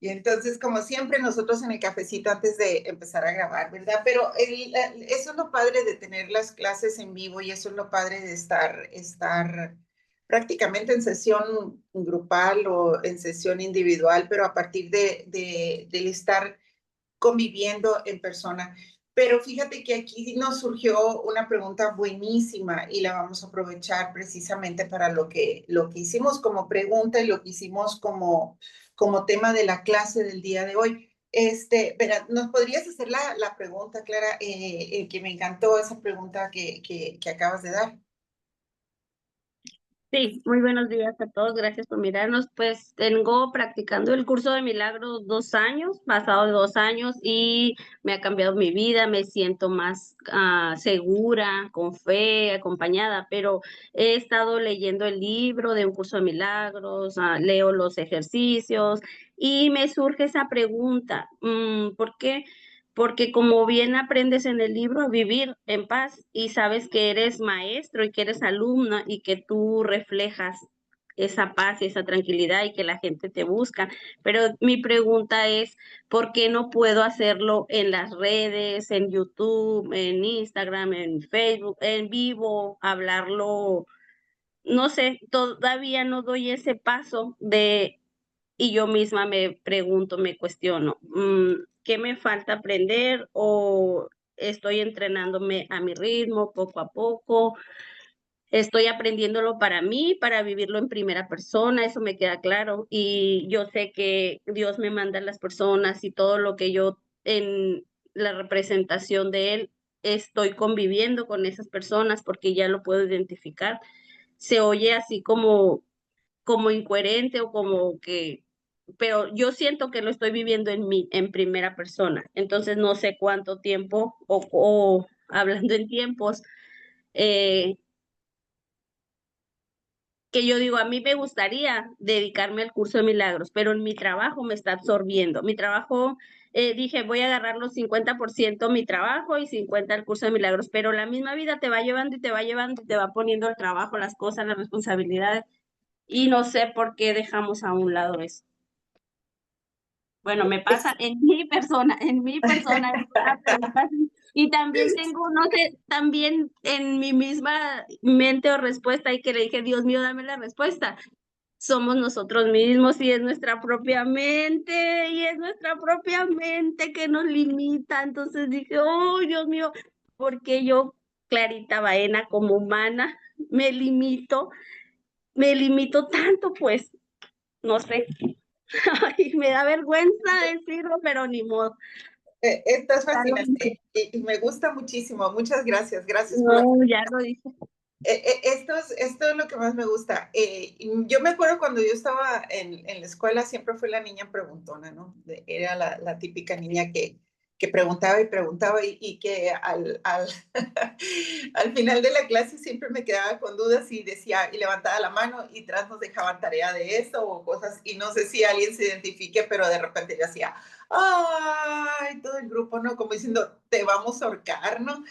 Y entonces, como siempre, nosotros en el cafecito antes de empezar a grabar, ¿verdad? Pero eso es lo padre de tener las clases en vivo y eso es lo padre de estar prácticamente en sesión grupal o en sesión individual, pero a partir del estar conviviendo en persona. Pero fíjate que aquí nos surgió una pregunta buenísima y la vamos a aprovechar precisamente para lo que hicimos como pregunta y lo que hicimos como tema de la clase del día de hoy. Verá, ¿nos podrías hacer la pregunta, Clara, que me encantó esa pregunta que acabas de dar? Sí, muy buenos días a todos, gracias por mirarnos. Pues tengo practicando el curso de milagros 2 años, pasado de 2 años, y me ha cambiado mi vida, me siento más segura, con fe, acompañada, pero he estado leyendo el libro de un curso de milagros, leo los ejercicios y me surge esa pregunta, ¿por qué? Porque como bien aprendes en el libro a vivir en paz y sabes que eres maestro y que eres alumna y que tú reflejas esa paz y esa tranquilidad y que la gente te busca. Pero mi pregunta es, ¿por qué no puedo hacerlo en las redes, en YouTube, en Instagram, en Facebook, en vivo, hablarlo? No sé, todavía no doy ese paso y yo misma me pregunto, me cuestiono, ¿qué me falta aprender o estoy entrenándome a mi ritmo poco a poco? Estoy aprendiéndolo para mí, para vivirlo en primera persona, eso me queda claro. Y yo sé que Dios me manda a las personas y todo lo que yo en la representación de Él estoy conviviendo con esas personas porque ya lo puedo identificar. Se oye así como incoherente o como que, pero yo siento que lo estoy viviendo en mí, en primera persona. Entonces no sé cuánto tiempo o hablando en tiempos, eh, que yo digo, a mí me gustaría dedicarme al curso de milagros, pero en mi trabajo me está absorbiendo. Mi trabajo, dije, voy a agarrar los 50% mi trabajo y 50 el curso de milagros, pero la misma vida te va llevando y te va llevando y te va poniendo el trabajo, las cosas, las responsabilidades, y no sé por qué dejamos a un lado eso. Bueno, me pasa en mi persona, es una pregunta así. Y también tengo, no sé, también en mi misma mente o respuesta, y que le dije: "Dios mío, dame la respuesta". Somos nosotros mismos, y es nuestra propia mente, y es nuestra propia mente que nos limita. Entonces dije: "Oh, Dios mío, ¿por qué yo, Clarita Baena, como humana, me limito me limito tanto?". Pues, no sé. Ay, me da vergüenza decirlo, pero ni modo. Estás Ya lo dije. fascinante y me gusta muchísimo. Muchas gracias. Gracias por la. No, ya lo dije. Esto es lo que más me gusta. Yo me acuerdo cuando yo estaba en la escuela, siempre fui la niña preguntona, ¿no? Era la típica niña que preguntaba y preguntaba y que al final de la clase siempre me quedaba con dudas y decía, y levantaba la mano y tras nos dejaban tarea de eso o cosas, y no sé si alguien se identifique, pero de repente yo hacía, ay, todo el grupo, ¿no? Como diciendo, te vamos a ahorcar, ¿no?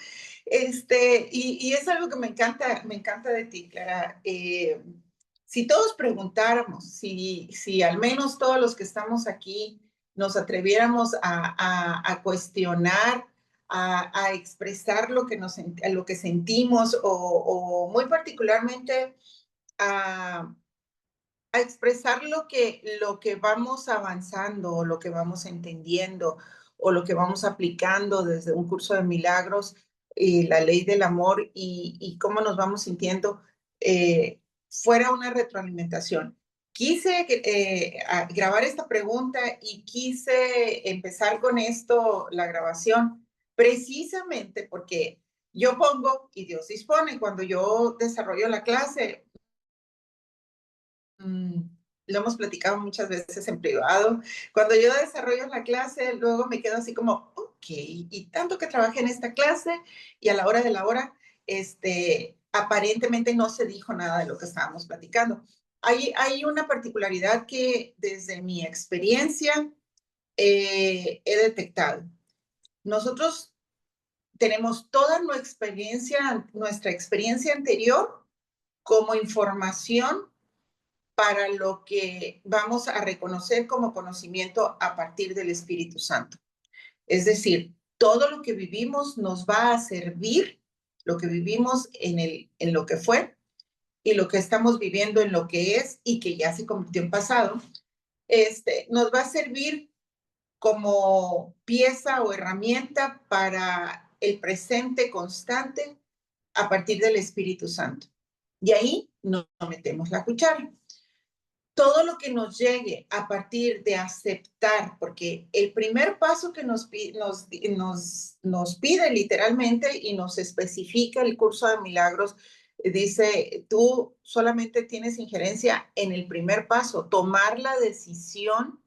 Y es algo que me encanta de ti, Clara. Si todos preguntáramos, si al menos todos los que estamos aquí nos atreviéramos a cuestionar, a expresar lo que sentimos o muy particularmente a, a expresar lo que vamos avanzando o lo que vamos entendiendo o lo que vamos aplicando desde un curso de milagros y la ley del amor y cómo nos vamos sintiendo, fuera una retroalimentación. Quise grabar esta pregunta y quise empezar con esto, la grabación, precisamente porque yo pongo y Dios dispone. Cuando yo desarrollo la clase, Mm, lo hemos platicado muchas veces en privado. Cuando yo desarrollo la clase, luego me quedo así como, ok, y tanto que trabajé en esta clase y a la hora de la hora, aparentemente no se dijo nada de lo que estábamos platicando. Hay una particularidad que desde mi experiencia he detectado. Nosotros tenemos toda nuestra experiencia anterior como información para lo que vamos a reconocer como conocimiento a partir del Espíritu Santo. Es decir, todo lo que vivimos nos va a servir, lo que vivimos en lo que fue y lo que estamos viviendo en lo que es y que ya se convirtió en pasado, nos va a servir como pieza o herramienta para el presente constante a partir del Espíritu Santo. Y ahí no metemos la cuchara. Todo lo que nos llegue a partir de aceptar, porque el primer paso que nos pide literalmente y nos especifica el curso de milagros, dice, tú solamente tienes injerencia en el primer paso, tomar la decisión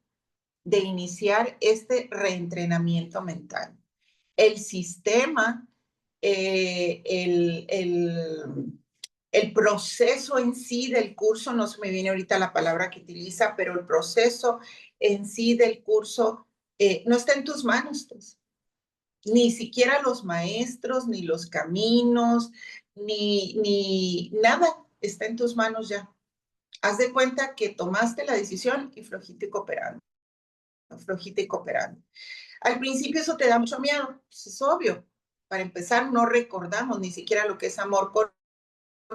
de iniciar este reentrenamiento mental. El sistema, el proceso en sí del curso, no se me viene ahorita la palabra que utiliza, pero el proceso en sí del curso no está en tus manos, pues. Ni siquiera los maestros, ni los caminos, ni nada está en tus manos ya. Haz de cuenta que tomaste la decisión y flojita y cooperando, flojita y cooperando. Al principio eso te da mucho miedo, pues es obvio. Para empezar, no recordamos ni siquiera lo que es amor con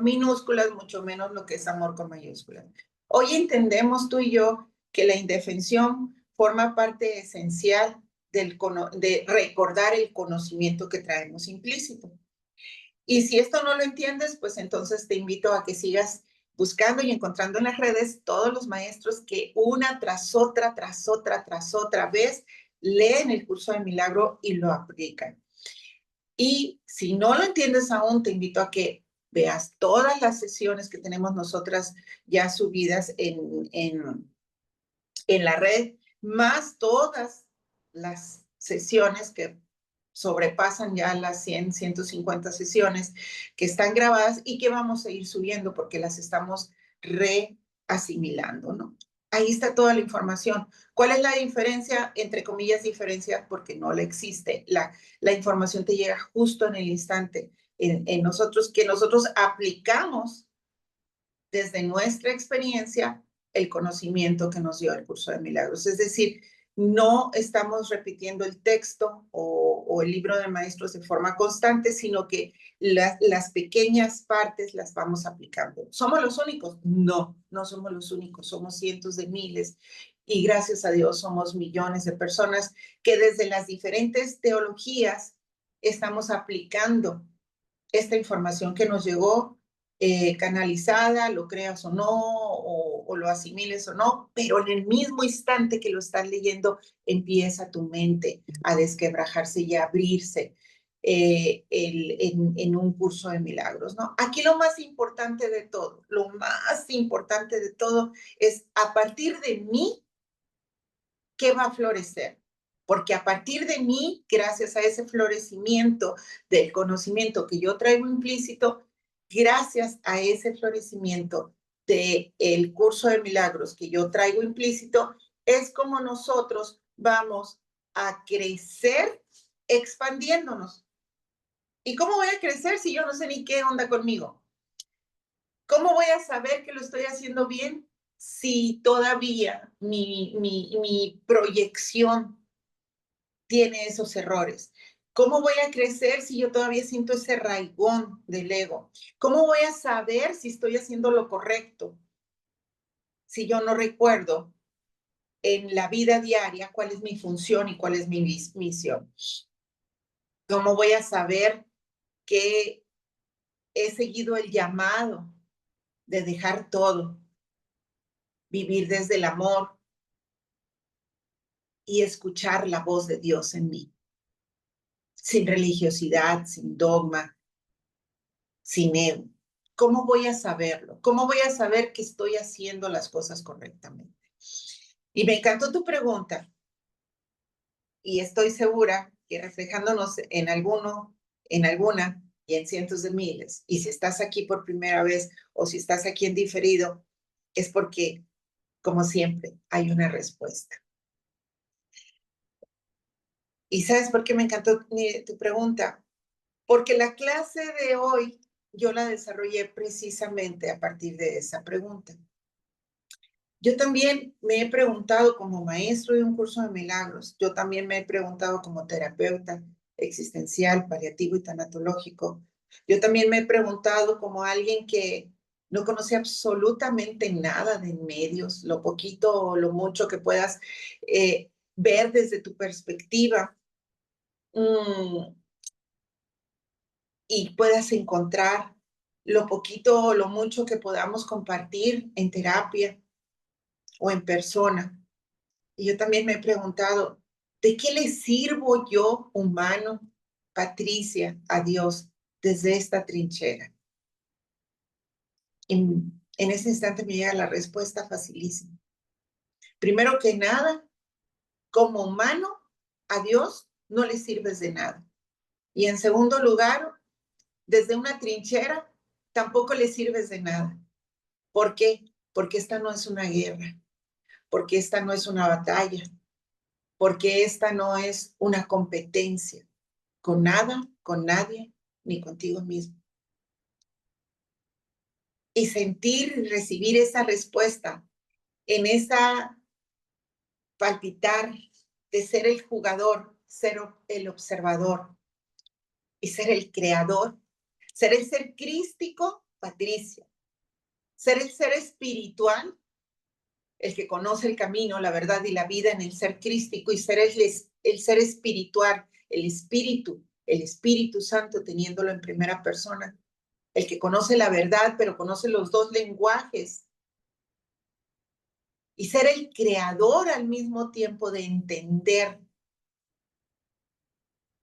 minúsculas, mucho menos lo que es amor con mayúsculas. Hoy entendemos tú y yo que la indefensión forma parte esencial de recordar el conocimiento que traemos implícito. Y si esto no lo entiendes, pues entonces te invito a que sigas buscando y encontrando en las redes todos los maestros que una tras otra vez leen el curso de milagro y lo aplican. Y si no lo entiendes aún, te invito a que veas todas las sesiones que tenemos nosotras ya subidas en la red, más todas las sesiones que sobrepasan ya las 100, 150 sesiones que están grabadas y que vamos a ir subiendo porque las estamos reasimilando, ¿no? Ahí está toda la información. ¿Cuál es la diferencia? Entre comillas, diferencia, porque no la existe. La información te llega justo en el instante. En nosotros, que nosotros aplicamos desde nuestra experiencia el conocimiento que nos dio el curso de milagros. Es decir, no estamos repitiendo el texto o el libro de maestros de forma constante, sino que las pequeñas partes las vamos aplicando. ¿Somos los únicos? No, no somos los únicos, somos cientos de miles y gracias a Dios somos millones de personas que desde las diferentes teologías estamos aplicando esta información que nos llegó canalizada, lo creas o no, o lo asimiles o no, pero en el mismo instante que lo estás leyendo, empieza tu mente a desquebrajarse y a abrirse en un curso de milagros, ¿no? Aquí lo más importante de todo, lo más importante de todo es a partir de mí, ¿qué va a florecer? Porque a partir de mí, gracias a ese florecimiento del conocimiento que yo traigo implícito, gracias a ese florecimiento del curso de milagros que yo traigo implícito, es como nosotros vamos a crecer expandiéndonos. ¿Y cómo voy a crecer si yo no sé ni qué onda conmigo? ¿Cómo voy a saber que lo estoy haciendo bien si todavía mi proyección tiene esos errores? ¿Cómo voy a crecer si yo todavía siento ese raigón del ego? ¿Cómo voy a saber si estoy haciendo lo correcto si yo no recuerdo en la vida diaria cuál es mi función y cuál es mi misión? ¿Cómo voy a saber que he seguido el llamado de dejar todo, vivir desde el amor y escuchar la voz de Dios en mí? Sin religiosidad, sin dogma, sin ego. ¿Cómo voy a saberlo? ¿Cómo voy a saber que estoy haciendo las cosas correctamente? Y me encantó tu pregunta y estoy segura que reflejándonos en alguno, en alguna y en cientos de miles, y si estás aquí por primera vez o si estás aquí en diferido, es porque, como siempre, hay una respuesta. ¿Y sabes por qué me encantó tu pregunta? Porque la clase de hoy yo la desarrollé precisamente a partir de esa pregunta. Yo también me he preguntado como maestro de un curso de milagros, yo también me he preguntado como terapeuta existencial, paliativo y tanatológico. Yo también me he preguntado como alguien que no conoce absolutamente nada de medios, lo poquito o lo mucho que puedas ver desde tu perspectiva y puedas encontrar lo poquito o lo mucho que podamos compartir en terapia o en persona. Y yo también me he preguntado, ¿de qué le sirvo yo, humano, Patricia, a Dios desde esta trinchera? En ese instante me llega la respuesta facilísima. Primero que nada, como humano, a Dios no le sirves de nada. Y en segundo lugar, desde una trinchera, tampoco le sirves de nada. ¿Por qué? Porque esta no es una guerra, porque esta no es una batalla, porque esta no es una competencia con nada, con nadie, ni contigo mismo. Y sentir y recibir esa respuesta en esa palpitar de ser el jugador, ser el observador y ser el creador, ser el ser crístico, Patricia, ser el ser espiritual, el que conoce el camino, la verdad y la vida en el ser crístico y ser el ser espiritual, el Espíritu Santo teniéndolo en primera persona, el que conoce la verdad, pero conoce los dos lenguajes, y ser el creador al mismo tiempo de entender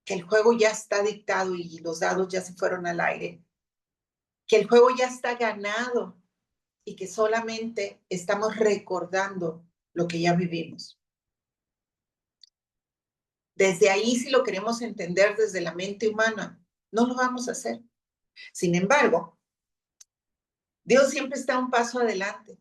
que el juego ya está dictado y los dados ya se fueron al aire, que el juego ya está ganado y que solamente estamos recordando lo que ya vivimos. Desde ahí, si lo queremos entender desde la mente humana, no lo vamos a hacer. Sin embargo, Dios siempre está un paso adelante.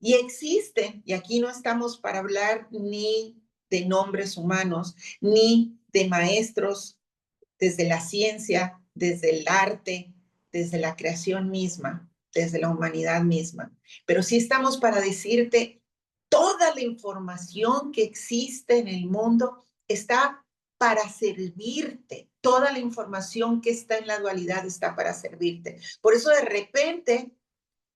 Y existen, y aquí no estamos para hablar ni de nombres humanos, ni de maestros desde la ciencia, desde el arte, desde la creación misma, desde la humanidad misma. Pero sí estamos para decirte, toda la información que existe en el mundo está para servirte. Toda la información que está en la dualidad está para servirte. Por eso de repente,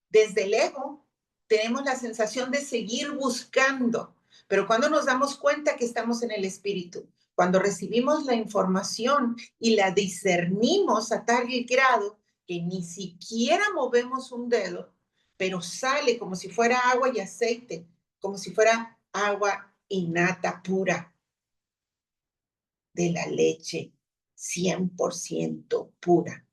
desde el ego, tenemos la sensación de seguir buscando, pero cuando nos damos cuenta que estamos en el espíritu, cuando recibimos la información y la discernimos a tal grado que ni siquiera movemos un dedo, pero sale como si fuera agua y aceite, como si fuera agua innata pura de la leche, 100% pura.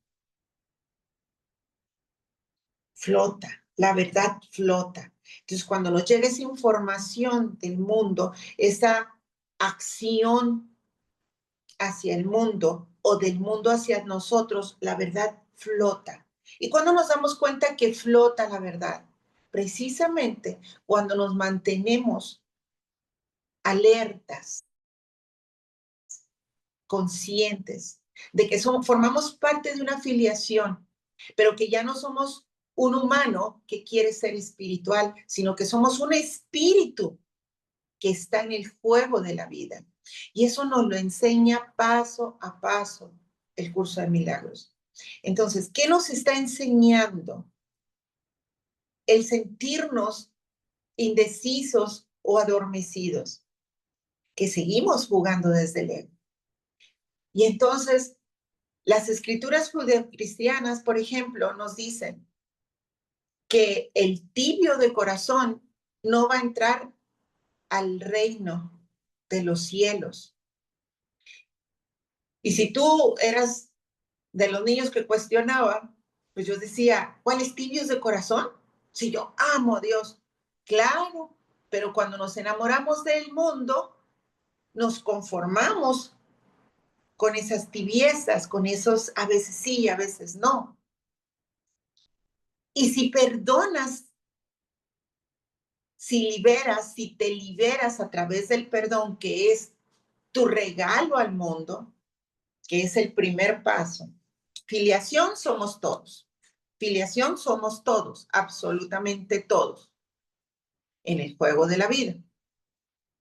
Flota, la verdad flota. Entonces, cuando nos llega esa información del mundo, esa acción hacia el mundo o del mundo hacia nosotros, la verdad flota. ¿Y cuando nos damos cuenta que flota la verdad? Precisamente cuando nos mantenemos alertas, conscientes de que formamos parte de una filiación, pero que ya no somos un humano que quiere ser espiritual, sino que somos un espíritu que está en el juego de la vida. Y eso nos lo enseña paso a paso el curso de milagros. Entonces, ¿qué nos está enseñando? El sentirnos indecisos o adormecidos, que seguimos jugando desde el ego. Y entonces, las escrituras judeocristianas, por ejemplo, nos dicen que el tibio de corazón no va a entrar al reino de los cielos. Y si tú eras de los niños que cuestionaba, pues yo decía, ¿cuáles tibios de corazón? Si yo amo a Dios. Claro, pero cuando nos enamoramos del mundo, nos conformamos con esas tibiezas, con esos a veces sí, a veces no. Y si perdonas, si liberas, si te liberas a través del perdón, que es tu regalo al mundo, que es el primer paso. Filiación somos todos. Filiación somos todos, absolutamente todos. en el juego de la vida.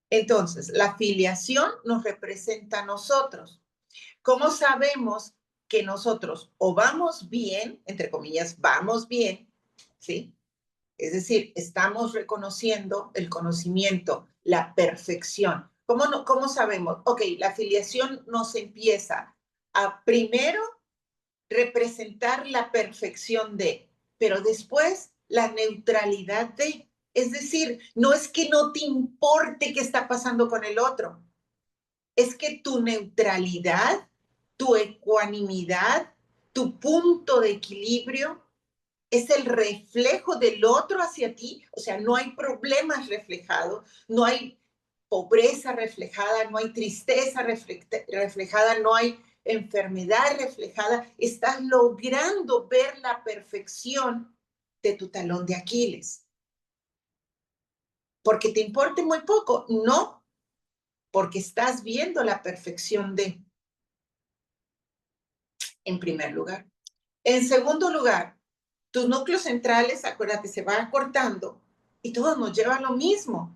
Entonces, la filiación nos representa a nosotros. ¿Cómo sabemos que nosotros o vamos bien, entre comillas, vamos bien, ¿sí? Es decir, estamos reconociendo el conocimiento, la perfección. ¿Cómo sabemos? Ok, la filiación nos empieza a primero representar la perfección de, pero después la neutralidad de. Es decir, no es que no te importe qué está pasando con el otro, es que tu neutralidad, tu ecuanimidad, tu punto de equilibrio es el reflejo del otro hacia ti. O sea, no hay problemas reflejados, no hay pobreza reflejada, no hay tristeza reflejada, no hay enfermedad reflejada. Estás logrando ver la perfección de tu talón de Aquiles. ¿Porque te importe muy poco? No, porque estás viendo la perfección de, en primer lugar. En segundo lugar, tus núcleos centrales, acuérdate, se van cortando y todo nos lleva a lo mismo.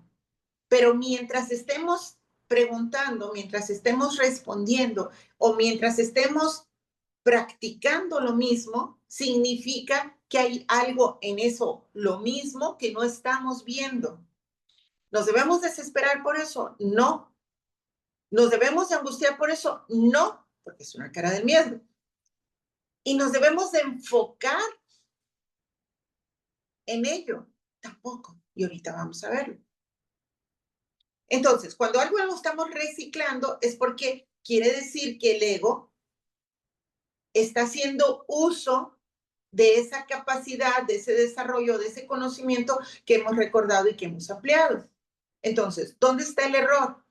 Pero mientras estemos preguntando, mientras estemos respondiendo o mientras estemos practicando lo mismo, significa que hay algo en eso, lo mismo, que no estamos viendo. ¿Nos debemos desesperar por eso? No. ¿Nos debemos angustiar por eso? No, porque es una cara del miedo. Y nos debemos de enfocar en ello. Tampoco. Y ahorita vamos a verlo. Entonces, cuando algo lo estamos reciclando es porque quiere decir que el ego está haciendo uso de esa capacidad, de ese desarrollo, de ese conocimiento que hemos recordado y que hemos ampliado. Entonces, ¿dónde está el error?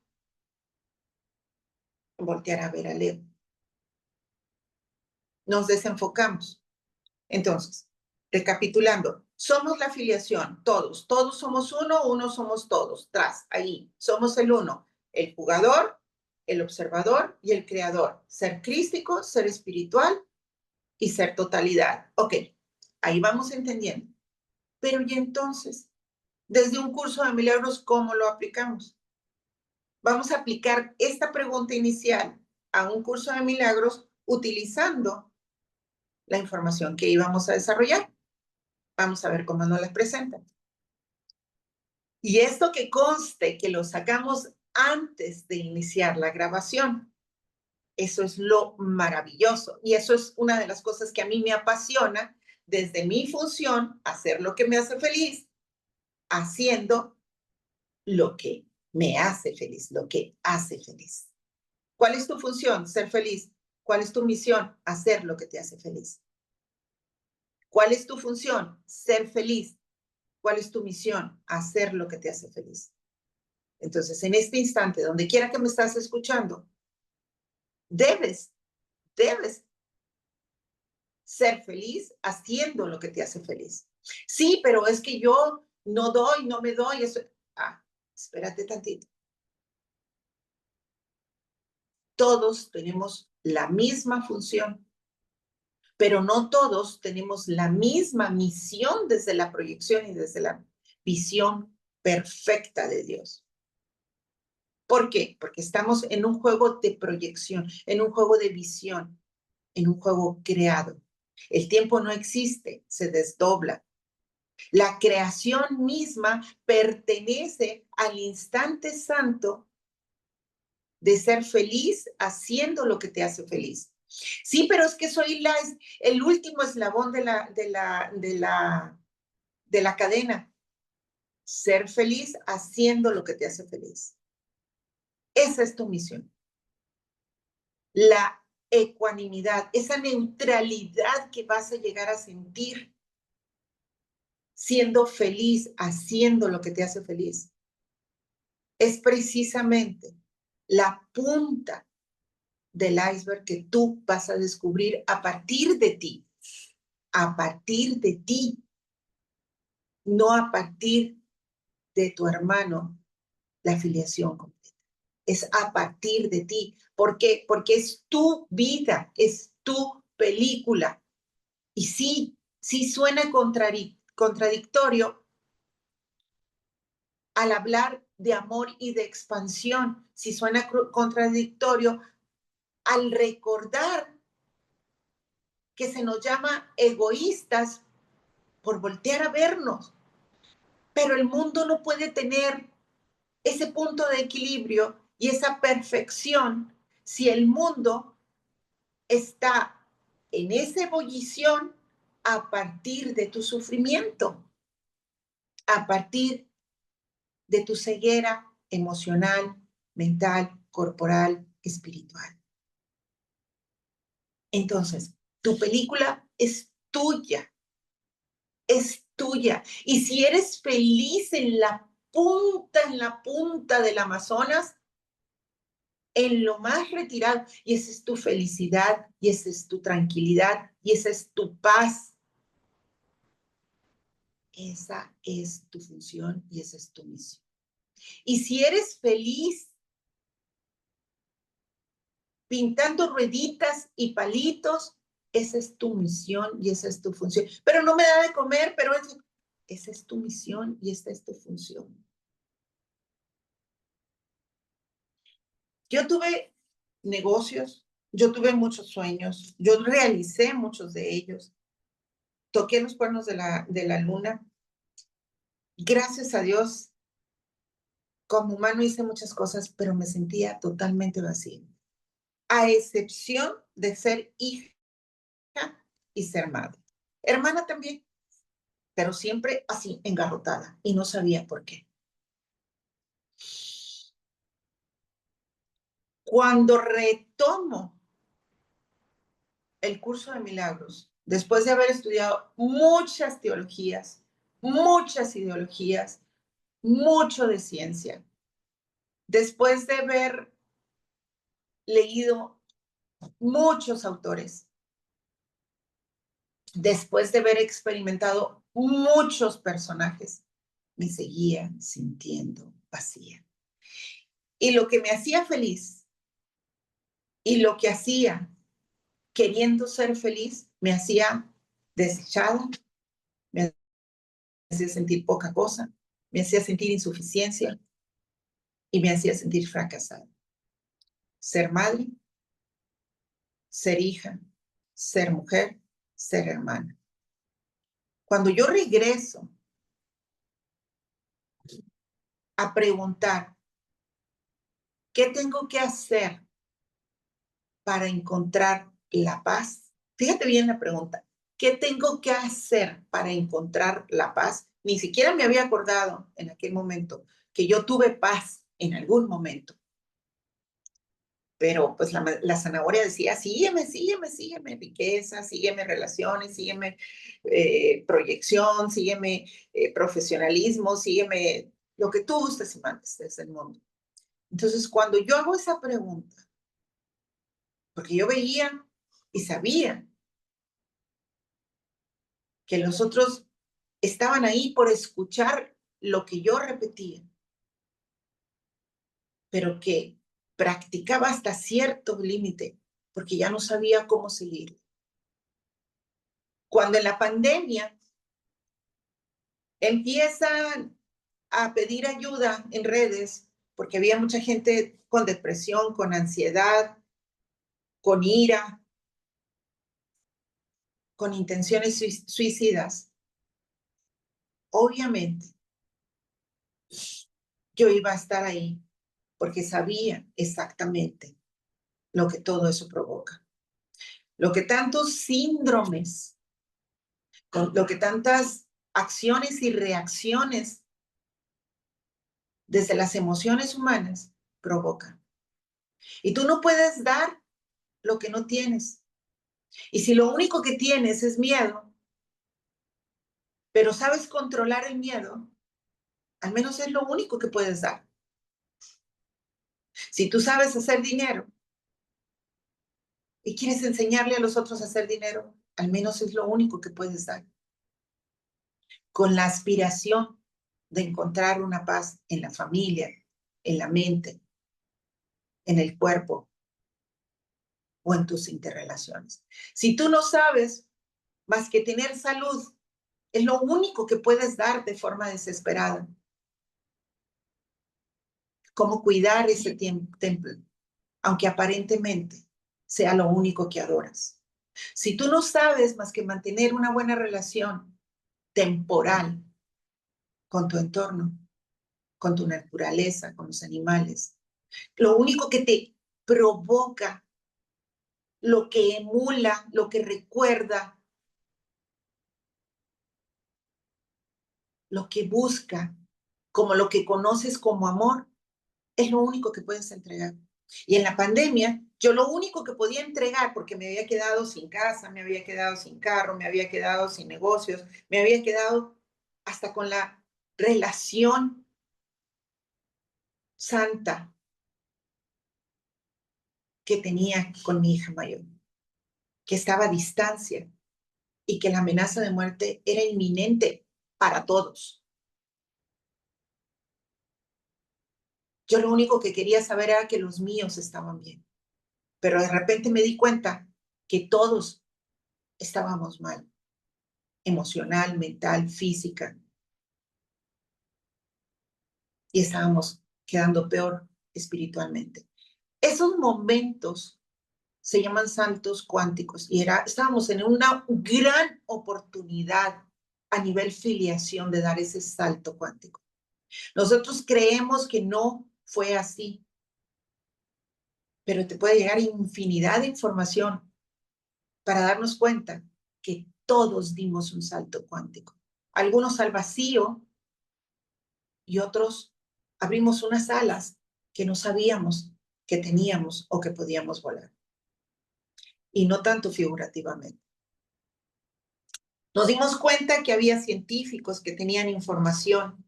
Voltear a ver al ego. Nos desenfocamos. Entonces, recapitulando, somos la filiación, todos somos uno, uno somos todos, ahí, somos el uno, el jugador, el observador y el creador, ser crístico, ser espiritual y ser totalidad. Ok, ahí vamos entendiendo. Pero y entonces, desde un curso de milagros, ¿cómo lo aplicamos? Vamos a aplicar esta pregunta inicial a un curso de milagros utilizando la información que íbamos a desarrollar. Vamos a ver cómo nos las presentan. Y esto que conste que lo sacamos antes de iniciar la grabación. Eso es lo maravilloso. Y eso es una de las cosas que a mí me apasiona desde mi función, hacer lo que me hace feliz, haciendo lo que me hace feliz, lo que hace feliz. ¿Cuál es tu función? Ser feliz. ¿Cuál es tu misión? Hacer lo que te hace feliz. ¿Cuál es tu función? Ser feliz. ¿Cuál es tu misión? Hacer lo que te hace feliz. Entonces, en este instante, donde quiera que me estás escuchando, debes ser feliz haciendo lo que te hace feliz. Sí, pero es que yo no doy, no me doy. Eso. Espérate tantito. Todos tenemos la misma función, pero no todos tenemos la misma misión desde la proyección y desde la visión perfecta de Dios. ¿Por qué? Porque estamos en un juego de proyección, en un juego de visión, en un juego creado. El tiempo no existe, se desdobla. La creación misma pertenece al instante santo de ser feliz haciendo lo que te hace feliz. Sí, pero es que soy el último eslabón de la cadena. Ser feliz haciendo lo que te hace feliz. Esa es tu misión. La ecuanimidad, esa neutralidad que vas a llegar a sentir siendo feliz, haciendo lo que te hace feliz, es precisamente la punta del iceberg que tú vas a descubrir a partir de ti, no a partir de tu hermano, la afiliación completa. Es a partir de ti. ¿Por qué? Porque es tu vida, es tu película. Y sí suena contradictorio, al hablar de amor y de expansión, si suena contradictorio, al recordar que se nos llama egoístas por voltear a vernos. Pero el mundo no puede tener ese punto de equilibrio y esa perfección si el mundo está en esa ebullición a partir de tu sufrimiento, a partir de tu ceguera emocional, mental, corporal, espiritual. Entonces, tu película es tuya, es tuya. Y si eres feliz en la punta del Amazonas, en lo más retirado, y esa es tu felicidad, y esa es tu tranquilidad, y esa es tu paz. Esa es tu función y esa es tu misión. Y si eres feliz pintando rueditas y palitos, esa es tu misión y esa es tu función. Pero no me da de comer, pero esa es tu misión y esta es tu función. Yo tuve negocios, yo tuve muchos sueños, yo realicé muchos de ellos. Toqué los cuernos de la luna. Gracias a Dios, como humano hice muchas cosas, pero me sentía totalmente vacía. A excepción de ser hija y ser madre. Hermana también, pero siempre así, engarrotada, y no sabía por qué. Cuando retomo el curso de milagros, después de haber estudiado muchas teologías, muchas ideologías, mucho de ciencia, después de haber leído muchos autores, después de haber experimentado muchos personajes, me seguía sintiendo vacía. Y lo que me hacía feliz y lo que hacía queriendo ser feliz me hacía desechada, me hacía sentir poca cosa, me hacía sentir insuficiencia y me hacía sentir fracasada. Ser madre, ser hija, ser mujer, ser hermana. Cuando yo regreso a preguntar, ¿qué tengo que hacer para encontrar la paz? Fíjate bien la pregunta. ¿Qué tengo que hacer para encontrar la paz? Ni siquiera me había acordado en aquel momento que yo tuve paz en algún momento. Pero pues la zanahoria decía, sígueme, sígueme, sígueme riqueza, sígueme relaciones, sígueme proyección, sígueme profesionalismo, sígueme lo que tú gustes y mandes desde el mundo. Entonces, cuando yo hago esa pregunta, porque yo veía y sabía que los otros estaban ahí por escuchar lo que yo repetía, pero que practicaba hasta cierto límite, porque ya no sabía cómo seguir. Cuando en la pandemia empiezan a pedir ayuda en redes, porque había mucha gente con depresión, con ansiedad, con ira, con intenciones suicidas, obviamente yo iba a estar ahí porque sabía exactamente lo que todo eso provoca. Lo que tantos síndromes, lo que tantas acciones y reacciones desde las emociones humanas provocan. Y tú no puedes dar lo que no tienes. Y si lo único que tienes es miedo, pero sabes controlar el miedo, al menos es lo único que puedes dar. Si tú sabes hacer dinero y quieres enseñarle a los otros a hacer dinero, al menos es lo único que puedes dar. Con la aspiración de encontrar una paz en la familia, en la mente, en el cuerpo o en tus interrelaciones. Si tú no sabes más que tener salud, es lo único que puedes dar de forma desesperada. cómo cuidar ese templo, aunque aparentemente sea lo único que adoras. Si tú no sabes más que mantener una buena relación temporal con tu entorno, con tu naturaleza, con los animales, lo único que te provoca, lo que emula, lo que recuerda, lo que busca, como lo que conoces como amor, es lo único que puedes entregar. Y en la pandemia, yo lo único que podía entregar, porque me había quedado sin casa, me había quedado sin carro, me había quedado sin negocios, me había quedado hasta con la relación santa que tenía con mi hija mayor, que estaba a distancia y que la amenaza de muerte era inminente para todos. Yo lo único que quería saber era que los míos estaban bien, pero de repente me di cuenta que todos estábamos mal, emocional, mental, física, y estábamos quedando peor espiritualmente. Esos momentos se llaman saltos cuánticos y estábamos en una gran oportunidad a nivel filiación de dar ese salto cuántico. Nosotros creemos que no fue así, pero te puede llegar infinidad de información para darnos cuenta que todos dimos un salto cuántico. Algunos al vacío y otros abrimos unas alas que no sabíamos que teníamos o que podíamos volar. Y no tanto figurativamente. Nos dimos cuenta que había científicos que tenían información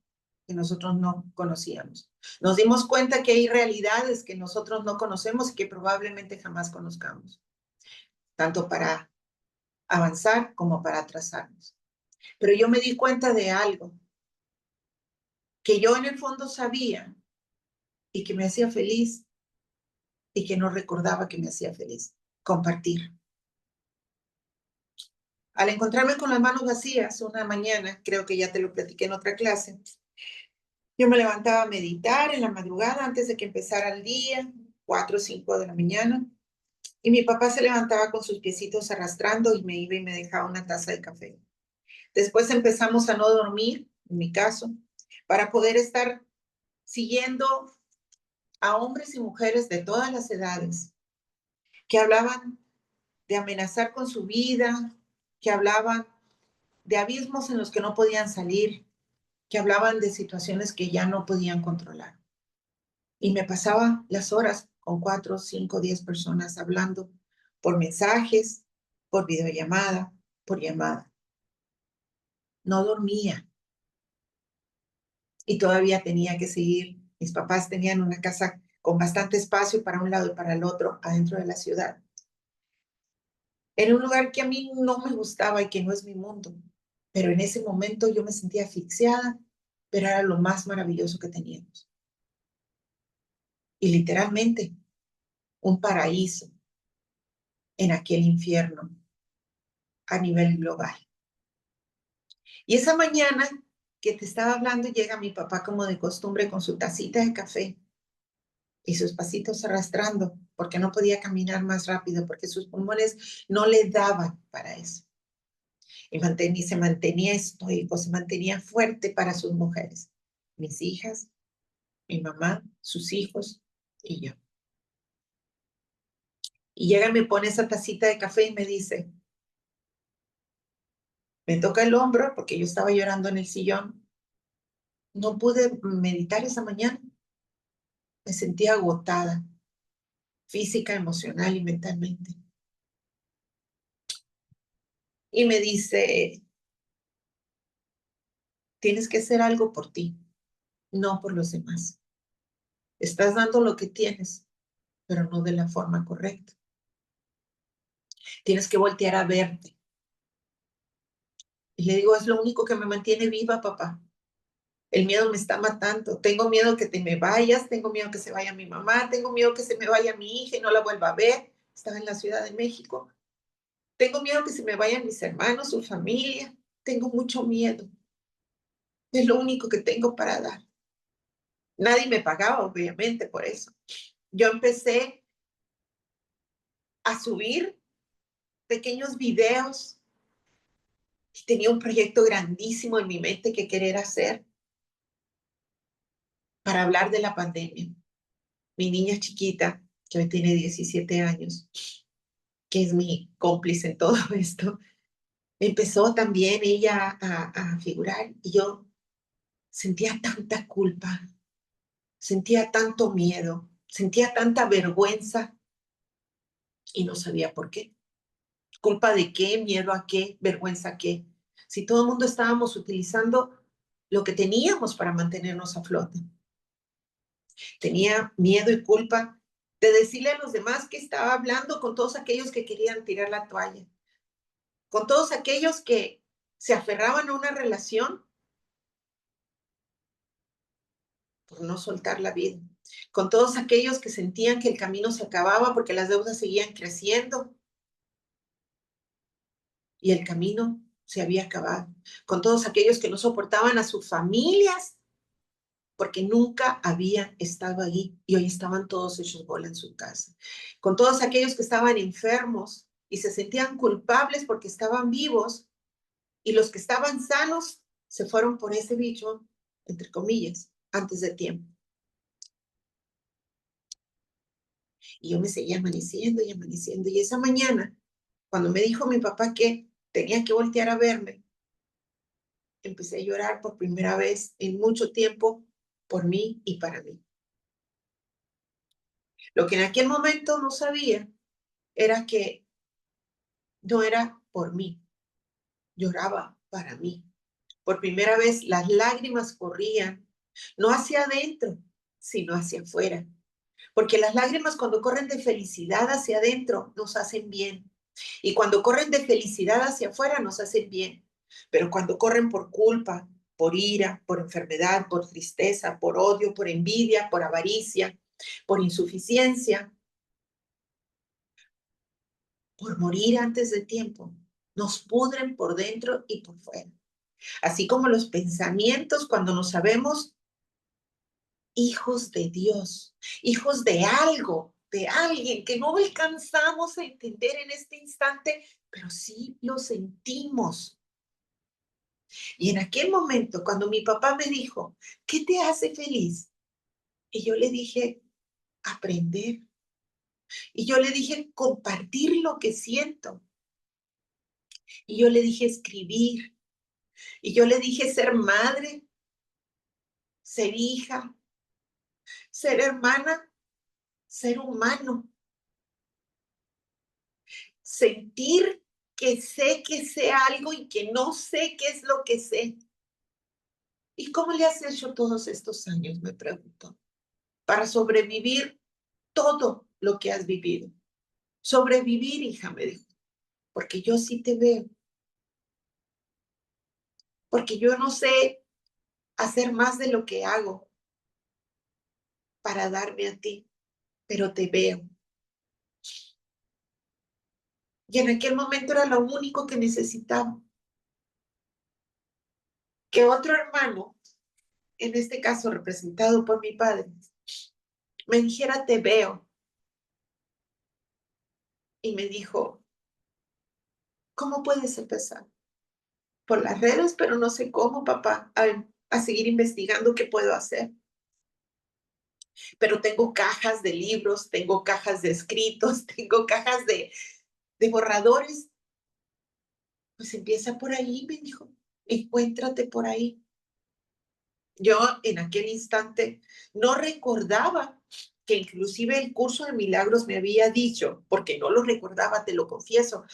que nosotros no conocíamos. Nos dimos cuenta que hay realidades que nosotros no conocemos y que probablemente jamás conozcamos, tanto para avanzar como para atrasarnos. Pero yo me di cuenta de algo que yo en el fondo sabía y que me hacía feliz y que no recordaba que me hacía feliz: compartir. Al encontrarme con las manos vacías una mañana, creo que ya te lo platiqué en otra clase, yo me levantaba a meditar en la madrugada antes de que empezara el día, 4 o 5 de la mañana, y mi papá se levantaba con sus piecitos arrastrando y me iba y me dejaba una taza de café. Después empezamos a no dormir, en mi caso, para poder estar siguiendo a hombres y mujeres de todas las edades que hablaban de amenazar con su vida, que hablaban de abismos en los que no podían salir, que hablaban de situaciones que ya no podían controlar. Y me pasaba las horas con 4, 5, 10 personas hablando por mensajes, por videollamada, por llamada. No dormía y todavía tenía que seguir. Mis papás tenían una casa con bastante espacio para un lado y para el otro adentro de la ciudad. Era un lugar que a mí no me gustaba y que no es mi mundo, pero en ese momento yo me sentía asfixiada, pero era lo más maravilloso que teníamos. Y literalmente un paraíso en aquel infierno a nivel global. Y esa mañana que te estaba hablando, llega mi papá como de costumbre con su tacita de café y sus pasitos arrastrando, porque no podía caminar más rápido, porque sus pulmones no le daban para eso. Y se mantenía estoico, se mantenía fuerte para sus mujeres, mis hijas, mi mamá, sus hijos y yo. Y llega y me pone esa tacita de café y me dice, me toca el hombro porque yo estaba llorando en el sillón. No pude meditar esa mañana. Me sentía agotada, física, emocional y mentalmente. Y me dice, tienes que hacer algo por ti, no por los demás. Estás dando lo que tienes, pero no de la forma correcta. Tienes que voltear a verte. Y le digo, es lo único que me mantiene viva, papá. El miedo me está matando. Tengo miedo que te me vayas, tengo miedo que se vaya mi mamá, tengo miedo que se me vaya mi hija y no la vuelva a ver. Estaba en la Ciudad de México. Tengo miedo que se me vayan mis hermanos, su familia. Tengo mucho miedo. Es lo único que tengo para dar. Nadie me pagaba, obviamente, por eso. Yo empecé a subir pequeños videos y tenía un proyecto grandísimo en mi mente que querer hacer para hablar de la pandemia. Mi niña chiquita, que hoy tiene 17 años, que es mi cómplice en todo esto, empezó también ella a figurar y yo sentía tanta culpa, sentía tanto miedo, sentía tanta vergüenza y no sabía por qué. ¿Culpa de qué? ¿Miedo a qué? ¿Vergüenza a qué? Si todo el mundo estábamos utilizando lo que teníamos para mantenernos a flote. Tenía miedo y culpa de decirle a los demás que estaba hablando con todos aquellos que querían tirar la toalla, con todos aquellos que se aferraban a una relación por no soltar la vida, con todos aquellos que sentían que el camino se acababa porque las deudas seguían creciendo y el camino se había acabado, con todos aquellos que no soportaban a sus familias porque nunca habían estado allí y hoy estaban todos hechos bola en su casa, con todos aquellos que estaban enfermos y se sentían culpables porque estaban vivos y los que estaban sanos se fueron por ese bicho, entre comillas, antes de tiempo. Y yo me seguía amaneciendo y amaneciendo. Y esa mañana, cuando me dijo mi papá que tenía que voltear a verme, empecé a llorar por primera vez en mucho tiempo por mí y para mí. Lo que en aquel momento no sabía era que no era por mí, lloraba para mí. Por primera vez las lágrimas corrían, no hacia adentro, sino hacia afuera. Porque las lágrimas cuando corren de felicidad hacia adentro nos hacen bien. Y cuando corren de felicidad hacia afuera nos hacen bien. Pero cuando corren por culpa, por ira, por enfermedad, por tristeza, por odio, por envidia, por avaricia, por insuficiencia, por morir antes de tiempo, nos pudren por dentro y por fuera. Así como los pensamientos cuando nos sabemos hijos de Dios, hijos de algo, de alguien que no alcanzamos a entender en este instante, pero sí lo sentimos. Y en aquel momento, cuando mi papá me dijo, ¿qué te hace feliz? Y yo le dije, aprender. Y yo le dije, compartir lo que siento. Y yo le dije, escribir. Y yo le dije, ser madre, ser hija, ser hermana, ser humano. Sentir que sé algo y que no sé qué es lo que sé. ¿Y cómo le has hecho todos estos años? Me preguntó. Para sobrevivir todo lo que has vivido. Sobrevivir, hija, me dijo. Porque yo sí te veo. Porque yo no sé hacer más de lo que hago para darme a ti, pero te veo. Y en aquel momento era lo único que necesitaba. Que otro hermano, en este caso representado por mi padre, me dijera, te veo. Y me dijo, ¿cómo puedes empezar? Por las redes, pero no sé cómo, papá, a seguir investigando qué puedo hacer. Pero tengo cajas de libros, tengo cajas de escritos, tengo cajas de borradores. Pues empieza por ahí, me dijo, encuéntrate por ahí. Yo en aquel instante no recordaba que inclusive el curso de milagros me había dicho, porque no lo recordaba, te lo confieso,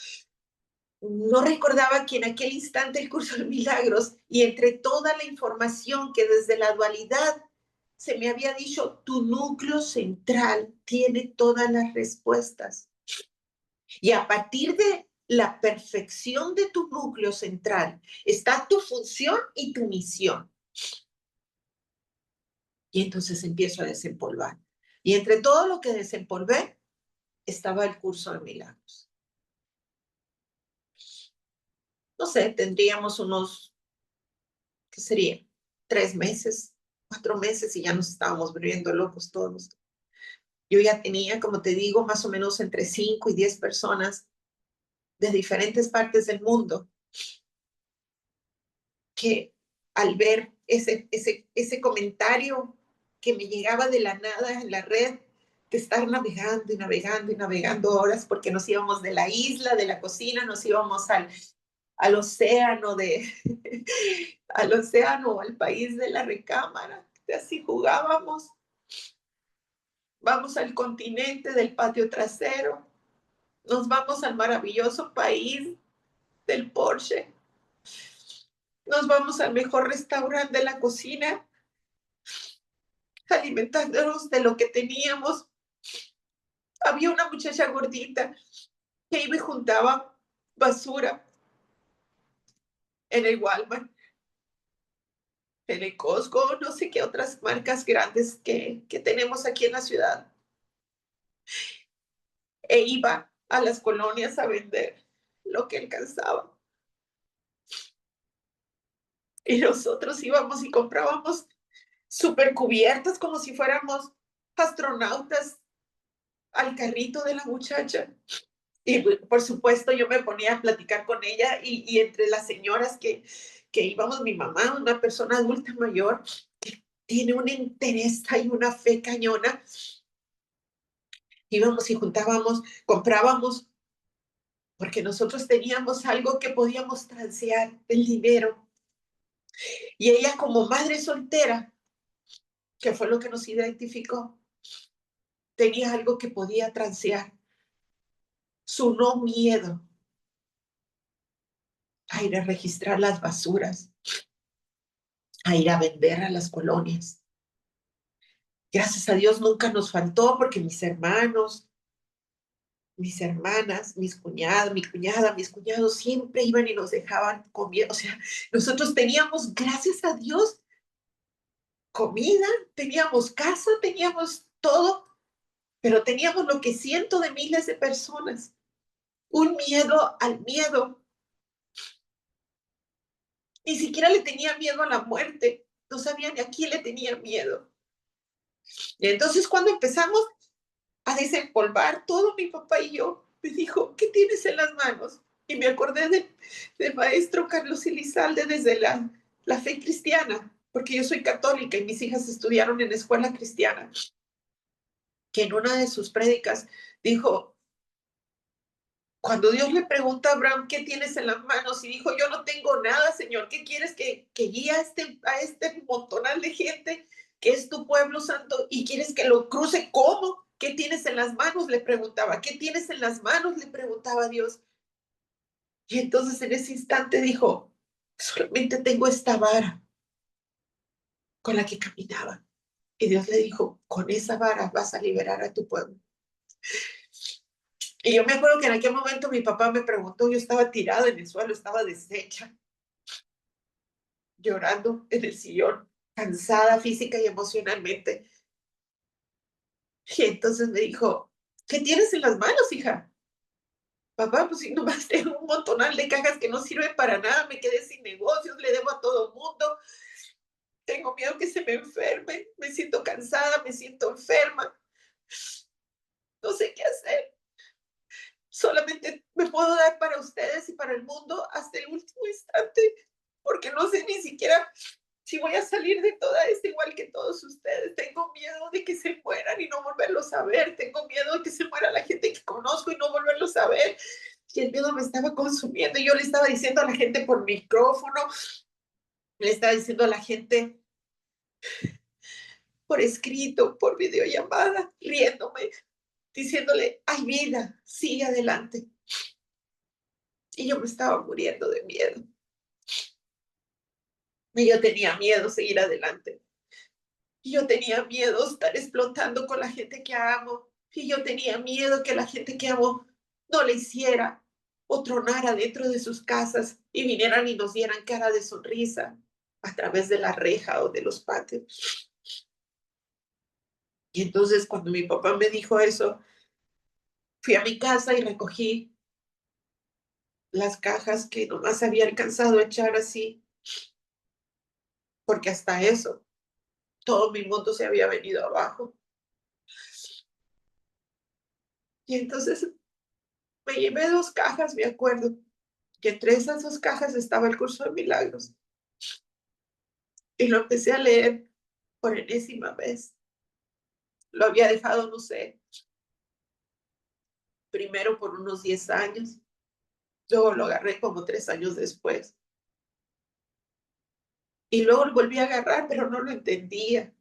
no recordaba que en aquel instante el curso de milagros y entre toda la información que desde la dualidad se me había dicho, tu núcleo central tiene todas las respuestas. Y a partir de la perfección de tu núcleo central está tu función y tu misión. Y entonces empiezo a desempolvar. Y entre todo lo que desempolvé estaba el curso de milagros. No sé, tendríamos unos, ¿qué sería? 3 meses 4 meses y ya nos estábamos volviendo locos todos. Yo ya tenía, como te digo, más o menos entre 5 y 10 personas de diferentes partes del mundo que al ver ese comentario que me llegaba de la nada en la red, de estar navegando y navegando y navegando horas, porque nos íbamos de la isla, de la cocina, nos íbamos al océano, al océano, al país de la recámara, así jugábamos. Vamos al continente del patio trasero, nos vamos al maravilloso país del Porsche, nos vamos al mejor restaurante de la cocina, alimentándonos de lo que teníamos. Había una muchacha gordita que iba y juntaba basura en el Walmart, en el Costco, no sé qué otras marcas grandes que tenemos aquí en la ciudad. E iba a las colonias a vender lo que alcanzaba. Y nosotros íbamos y comprábamos súper cubiertas como si fuéramos astronautas al carrito de la muchacha. Y por supuesto yo me ponía a platicar con ella y entre las señoras que íbamos, mi mamá, una persona adulta mayor, que tiene un interés y una fe cañona, íbamos y juntábamos, comprábamos, porque nosotros teníamos algo que podíamos transear, el dinero. Y ella como madre soltera, que fue lo que nos identificó, tenía algo que podía transear, su no miedo a ir a registrar las basuras, a ir a vender a las colonias. Gracias a Dios nunca nos faltó porque mis hermanos, mis hermanas, mi cuñada, mis cuñados siempre iban y nos dejaban comer. O sea, nosotros teníamos, gracias a Dios, comida, teníamos casa, teníamos todo, pero teníamos lo que cientos de miles de personas. Un miedo al miedo. Ni siquiera le tenía miedo a la muerte. No sabía ni a quién le tenía miedo. Y entonces cuando empezamos a desempolvar todo, mi papá y yo, me dijo, ¿qué tienes en las manos? Y me acordé del maestro Carlos Elizalde desde la fe cristiana, porque yo soy católica y mis hijas estudiaron en escuela cristiana, que en una de sus prédicas dijo, cuando Dios le pregunta a Abraham, ¿qué tienes en las manos? Y dijo, yo no tengo nada, Señor. ¿Qué quieres que guíe a este montonal de gente que es tu pueblo santo y quieres que lo cruce? ¿Cómo? ¿Qué tienes en las manos? Le preguntaba. ¿Qué tienes en las manos? Le preguntaba a Dios. Y entonces en ese instante dijo, solamente tengo esta vara con la que caminaba. Y Dios le dijo, con esa vara vas a liberar a tu pueblo. Y yo me acuerdo que en aquel momento mi papá me preguntó, yo estaba tirada en el suelo, estaba deshecha, llorando en el sillón, cansada física y emocionalmente. Y entonces me dijo, ¿qué tienes en las manos, hija? Papá, pues si nomás tengo un montonal de cajas que no sirven para nada, me quedé sin negocios, le debo a todo el mundo, tengo miedo que se me enferme, me siento cansada, me siento enferma, no sé qué hacer. Solamente me puedo dar para ustedes y para el mundo hasta el último instante, porque no sé ni siquiera si voy a salir de toda esta igual que todos ustedes. Tengo miedo de que se mueran y no volverlos a ver. Tengo miedo de que se muera la gente que conozco y no volverlos a ver. Y el miedo me estaba consumiendo. Y yo le estaba diciendo a la gente por micrófono, le estaba diciendo a la gente por escrito, por videollamada, riéndome, diciéndole, hay vida, sigue adelante. Y yo me estaba muriendo de miedo. Y yo tenía miedo seguir adelante. Y yo tenía miedo estar explotando con la gente que amo. Y yo tenía miedo que la gente que amo no le hiciera o tronara dentro de sus casas y vinieran y nos dieran cara de sonrisa a través de la reja o de los patios. Y entonces cuando mi papá me dijo eso, fui a mi casa y recogí las cajas que nomás había alcanzado a echar así, porque hasta eso todo mi mundo se había venido abajo. Y entonces me llevé 2 cajas, me acuerdo, que entre esas 2 cajas estaba el curso de milagros. Y lo empecé a leer por enésima vez. Lo había dejado, no sé, primero por unos 10 años, luego lo agarré como 3 años después. Y luego lo volví a agarrar, pero no lo entendía.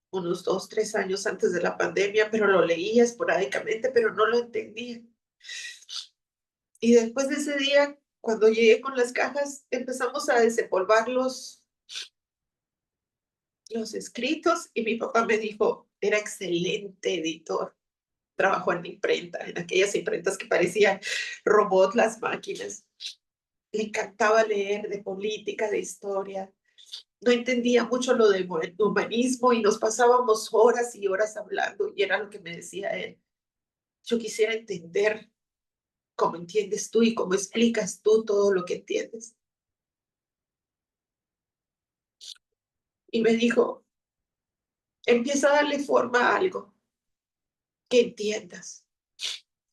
Unos 2, 3 años antes de la pandemia, pero lo leía esporádicamente, pero no lo entendía. Y después de ese día, cuando llegué con las cajas, empezamos a desempolvar los escritos y mi papá me dijo, era excelente editor. Trabajó en imprenta, en aquellas imprentas que parecían robots las máquinas. Le encantaba leer de política, de historia. No entendía mucho lo de humanismo y nos pasábamos horas y horas hablando y era lo que me decía él. Yo quisiera entender cómo entiendes tú y cómo explicas tú todo lo que entiendes. Y me dijo, empieza a darle forma a algo que entiendas.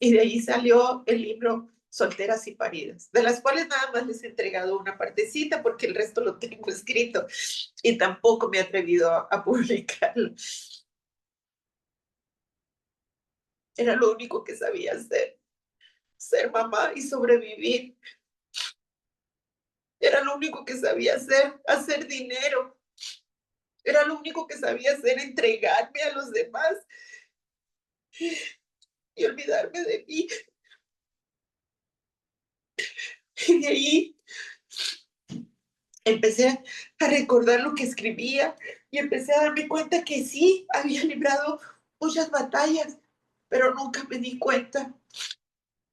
Y de ahí salió el libro Solteras y Paridas, de las cuales nada más les he entregado una partecita porque el resto lo tengo escrito y tampoco me he atrevido a publicarlo. Era lo único que sabía hacer, ser mamá y sobrevivir. Era lo único que sabía hacer dinero. Era lo único que sabía hacer, entregarme a los demás y olvidarme de mí. Y de ahí empecé a recordar lo que escribía y empecé a darme cuenta que sí, había librado muchas batallas, pero nunca me di cuenta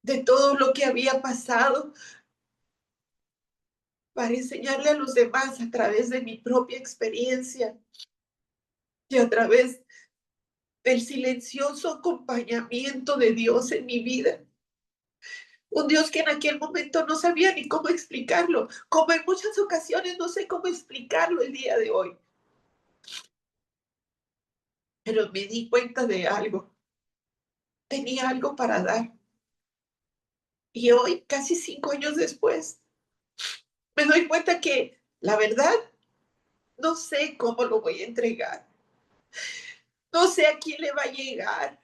de todo lo que había pasado para enseñarle a los demás a través de mi propia experiencia y a través del silencioso acompañamiento de Dios en mi vida. Un Dios que en aquel momento no sabía ni cómo explicarlo, como en muchas ocasiones no sé cómo explicarlo el día de hoy. Pero me di cuenta de algo. Tenía algo para dar. Y hoy, casi 5 años después, me doy cuenta que la verdad no sé cómo lo voy a entregar. No sé a quién le va a llegar.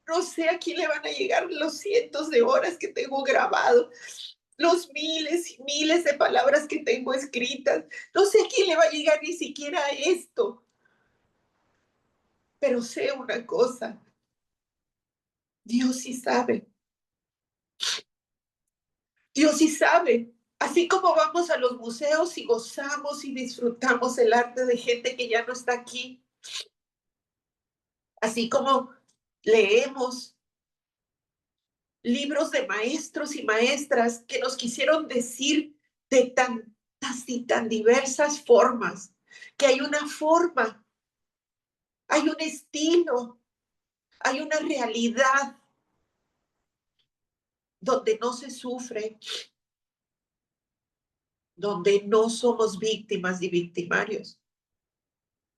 No sé a quién le van a llegar los cientos de horas que tengo grabado, los miles y miles de palabras que tengo escritas. No sé a quién le va a llegar ni siquiera esto. Pero sé una cosa, Dios sí sabe. Dios sí sabe. Así como vamos a los museos y gozamos y disfrutamos el arte de gente que ya no está aquí, así como leemos libros de maestros y maestras que nos quisieron decir de tantas y tan diversas formas, que hay una forma, hay un estilo, hay una realidad donde no se sufre, donde no somos víctimas ni victimarios.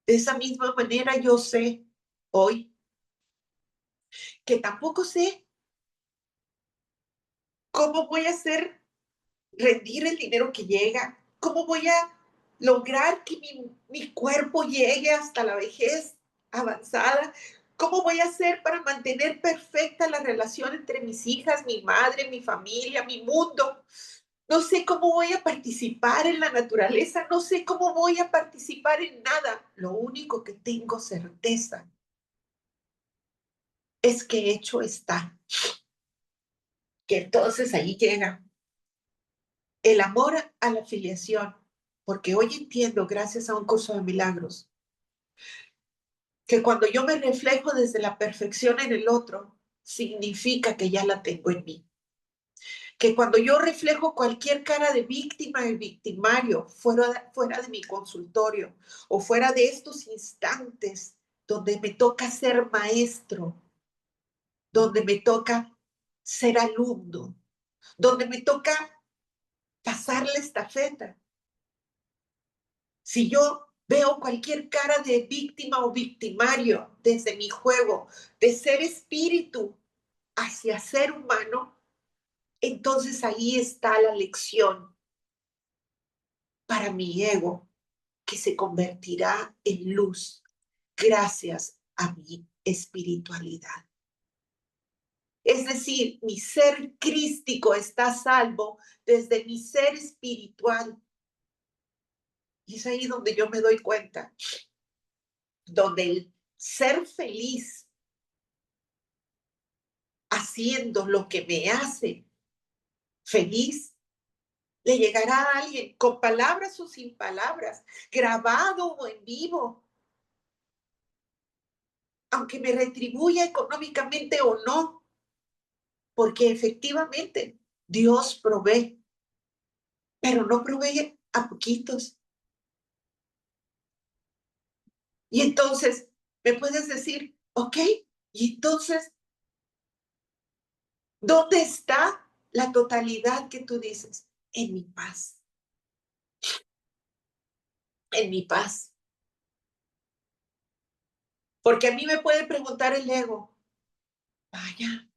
De esa misma manera yo sé hoy que tampoco sé cómo voy a hacer rendir el dinero que llega, cómo voy a lograr que mi cuerpo llegue hasta la vejez avanzada, cómo voy a hacer para mantener perfecta la relación entre mis hijas, mi madre, mi familia, mi mundo. No sé cómo voy a participar en la naturaleza, no sé cómo voy a participar en nada. Lo único que tengo certeza es que hecho está, que entonces ahí llega el amor a la filiación, porque hoy entiendo, gracias a un curso de milagros, que cuando yo me reflejo desde la perfección en el otro, significa que ya la tengo en mí. Que cuando yo reflejo cualquier cara de víctima y victimario fuera de mi consultorio o fuera de estos instantes donde me toca ser maestro, donde me toca ser alumno, donde me toca pasar la estafeta. Si yo veo cualquier cara de víctima o victimario desde mi juego de ser espíritu hacia ser humano, entonces ahí está la lección para mi ego, que se convertirá en luz gracias a mi espiritualidad. Es decir, mi ser crístico está a salvo desde mi ser espiritual. Y es ahí donde yo me doy cuenta, donde el ser feliz haciendo lo que me hace feliz, le llegará a alguien con palabras o sin palabras, grabado o en vivo, aunque me retribuya económicamente o no, porque efectivamente Dios provee, pero no provee a poquitos. Y entonces me puedes decir, ok, y entonces, ¿dónde está la totalidad que tú dices? En mi paz, en mi paz. Porque a mí me puede preguntar el ego, vaya,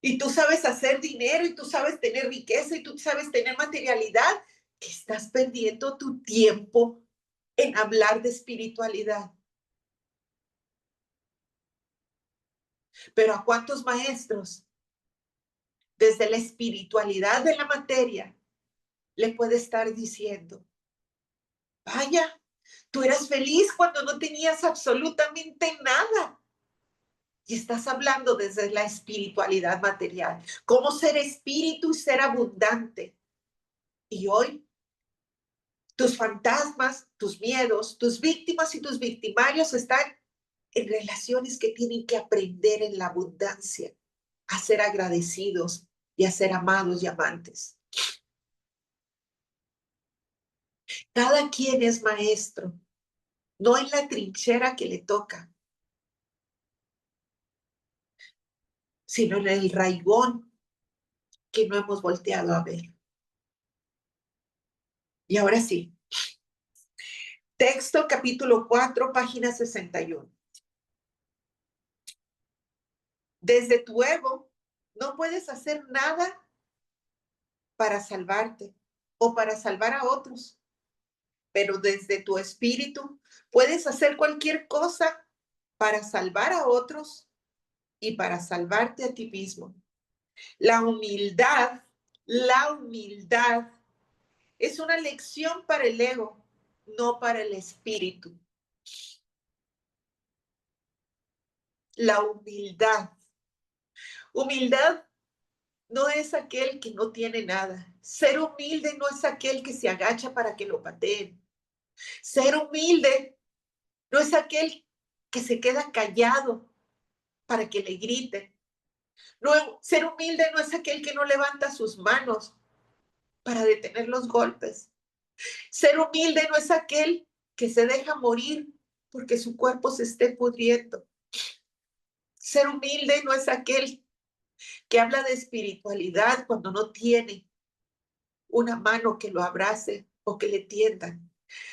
y tú sabes hacer dinero y tú sabes tener riqueza y tú sabes tener materialidad, que estás perdiendo tu tiempo en hablar de espiritualidad. Pero ¿a cuántos maestros desde la espiritualidad de la materia le puede estar diciendo, vaya, tú eras feliz cuando no tenías absolutamente nada? Y estás hablando desde la espiritualidad material, cómo ser espíritu y ser abundante. Y hoy tus fantasmas, tus miedos, tus víctimas y tus victimarios están en relaciones que tienen que aprender en la abundancia, a ser agradecidos y a ser amados y amantes. Cada quien es maestro, no en la trinchera que le toca, sino en el raigón que no hemos volteado a ver. Y ahora sí, texto capítulo 4, página 61. Desde tu ego no puedes hacer nada para salvarte o para salvar a otros, pero desde tu espíritu puedes hacer cualquier cosa para salvar a otros y para salvarte a ti mismo. La humildad es una lección para el ego, no para el espíritu. La humildad. Humildad no es aquel que no tiene nada. Ser humilde no es aquel que se agacha para que lo pateen. Ser humilde no es aquel que se queda callado para que le griten. No, ser humilde no es aquel que no levanta sus manos para detener los golpes. Ser humilde no es aquel que se deja morir porque su cuerpo se esté pudriendo. Ser humilde no es aquel que habla de espiritualidad cuando no tiene una mano que lo abrace o que le tiendan.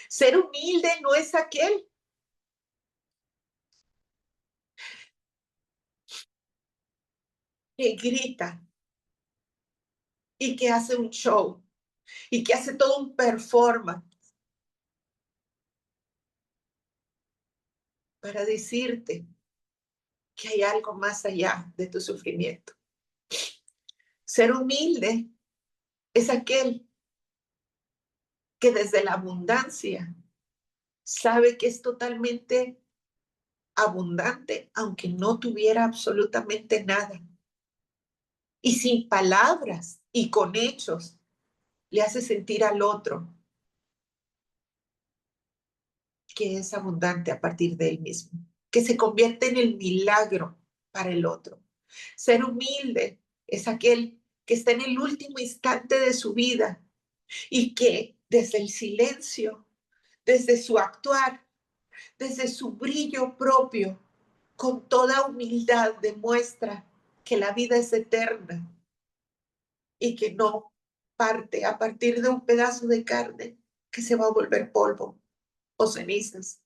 Ser humilde no es aquel que grita y que hace un show y que hace todo un performance para decirte que hay algo más allá de tu sufrimiento. Ser humilde es aquel que desde la abundancia sabe que es totalmente abundante, aunque no tuviera absolutamente nada. Y sin palabras y con hechos le hace sentir al otro que es abundante a partir de él mismo, que se convierte en el milagro para el otro. Ser humilde es aquel que está en el último instante de su vida y que desde el silencio, desde su actuar, desde su brillo propio, con toda humildad demuestra que la vida es eterna y que no parte a partir de un pedazo de carne que se va a volver polvo. o cenizas.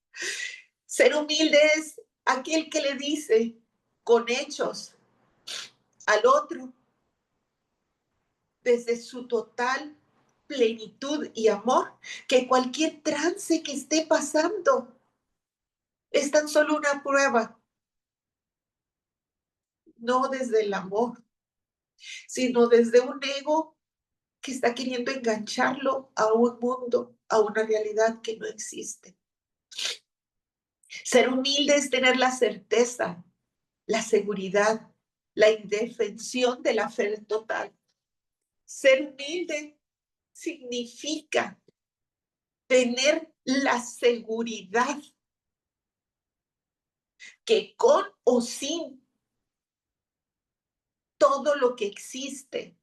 Ser humilde es aquel que le dice con hechos al otro, desde su total plenitud y amor, que cualquier trance que esté pasando es tan solo una prueba, no desde el amor, sino desde un ego que está queriendo engancharlo a un mundo, a una realidad que no existe. Ser humilde es tener la certeza, la seguridad, la indefensión de la fe total. Ser humilde significa tener la seguridad que con o sin todo lo que existe,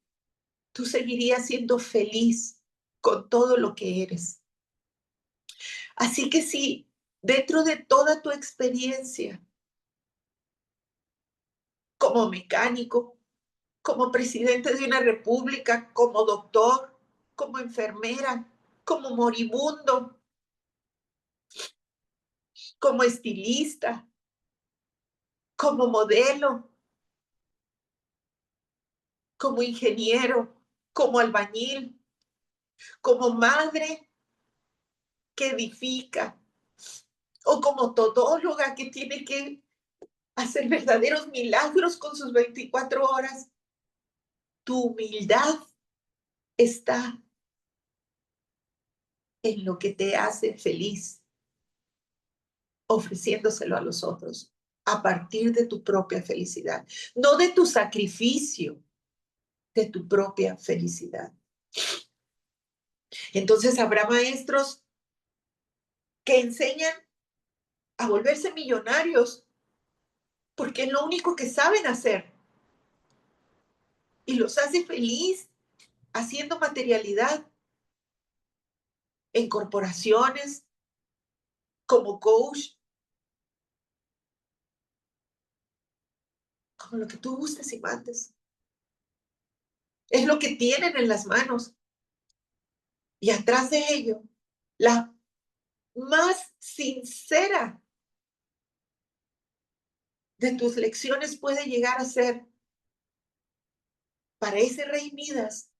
tú seguirías siendo feliz con todo lo que eres. Así que si dentro de toda tu experiencia como mecánico, como presidente de una república, como doctor, como enfermera, como moribundo, como estilista, como modelo, como ingeniero, como albañil, como madre que edifica, o como todóloga que tiene que hacer verdaderos milagros con sus 24 horas. Tu humildad está en lo que te hace feliz, ofreciéndoselo a los otros a partir de tu propia felicidad, no de tu sacrificio, de tu propia felicidad. Entonces habrá maestros que enseñan a volverse millonarios porque es lo único que saben hacer y los hace feliz haciendo materialidad en corporaciones, como coach, como lo que tú gustes y mandes. Es lo que tienen en las manos. Y atrás de ello, la más sincera de tus lecciones puede llegar a ser para ese rey Midas,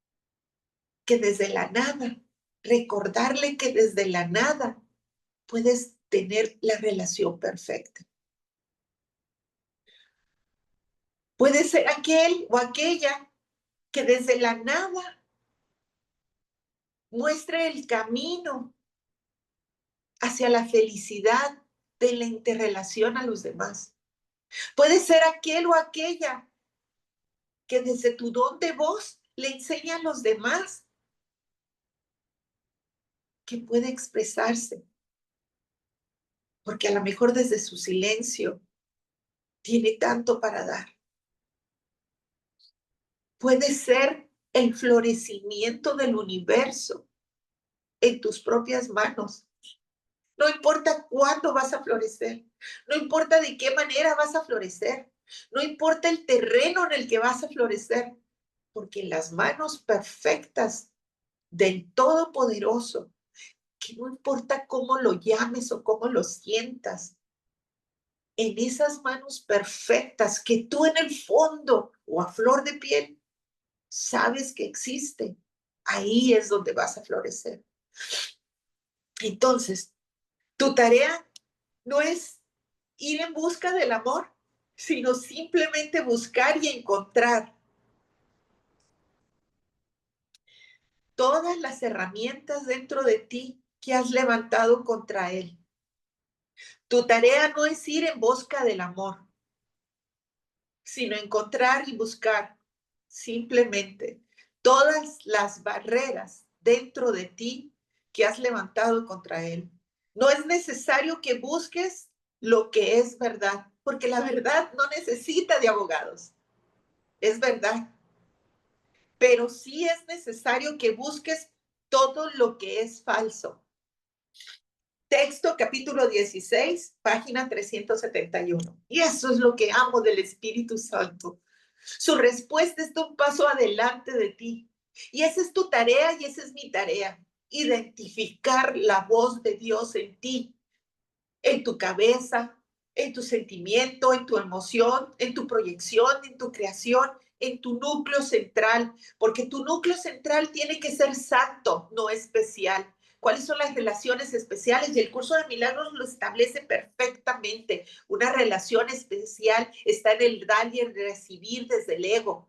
que desde la nada, recordarle que desde la nada puedes tener la relación perfecta. Puede ser aquel o aquella que desde la nada muestre el camino hacia la felicidad de la interrelación a los demás. Puede ser aquel o aquella que desde tu don de voz le enseña a los demás que puede expresarse, porque a lo mejor desde su silencio tiene tanto para dar. Puede ser el florecimiento del universo en tus propias manos. No importa cuándo vas a florecer, no importa de qué manera vas a florecer, no importa el terreno en el que vas a florecer, porque en las manos perfectas del Todopoderoso, que no importa cómo lo llames o cómo lo sientas, en esas manos perfectas que tú en el fondo o a flor de piel sabes que existe, ahí es donde vas a florecer. Entonces, tu tarea no es ir en busca del amor, sino simplemente buscar y encontrar todas las herramientas dentro de ti que has levantado contra él. Tu tarea no es ir en busca del amor, sino encontrar y buscar simplemente todas las barreras dentro de ti que has levantado contra él. No es necesario que busques lo que es verdad, porque la verdad no necesita de abogados. Es verdad. Pero sí es necesario que busques todo lo que es falso. Texto, capítulo 16, página 371. Y eso es lo que amo del Espíritu Santo. Su respuesta está un paso adelante de ti. Y esa es tu tarea y esa es mi tarea. identificar la voz de Dios en ti, en tu cabeza, en tu sentimiento, en tu emoción, en tu proyección, en tu creación, en tu núcleo central, porque tu núcleo central tiene que ser santo, no especial. ¿Cuáles son las relaciones especiales? Y el curso de milagros lo establece perfectamente. Una relación especial está en el dar y el recibir desde el ego,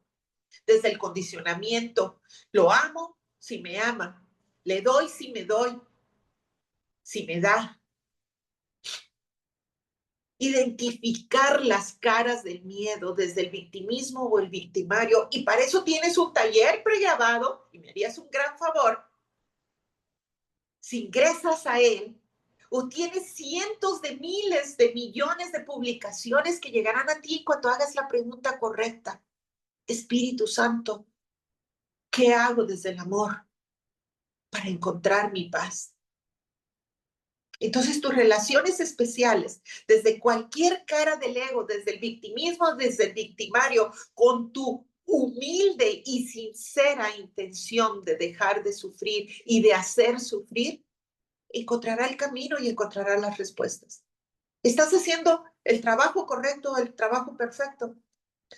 desde el condicionamiento. Lo amo si me ama. Le doy si me doy, si me da. Identificar las caras del miedo desde el victimismo o el victimario. Y para eso tienes un taller pregrabado, y me harías un gran favor, si ingresas a él, o tienes cientos de miles de millones de publicaciones que llegarán a ti cuando hagas la pregunta correcta. Espíritu Santo, ¿qué hago desde el amor para encontrar mi paz? Entonces tus relaciones especiales, desde cualquier cara del ego, desde el victimismo, desde el victimario, con tu humilde y sincera intención de dejar de sufrir y de hacer sufrir, encontrará el camino y encontrará las respuestas. ¿Estás haciendo el trabajo correcto, el trabajo perfecto?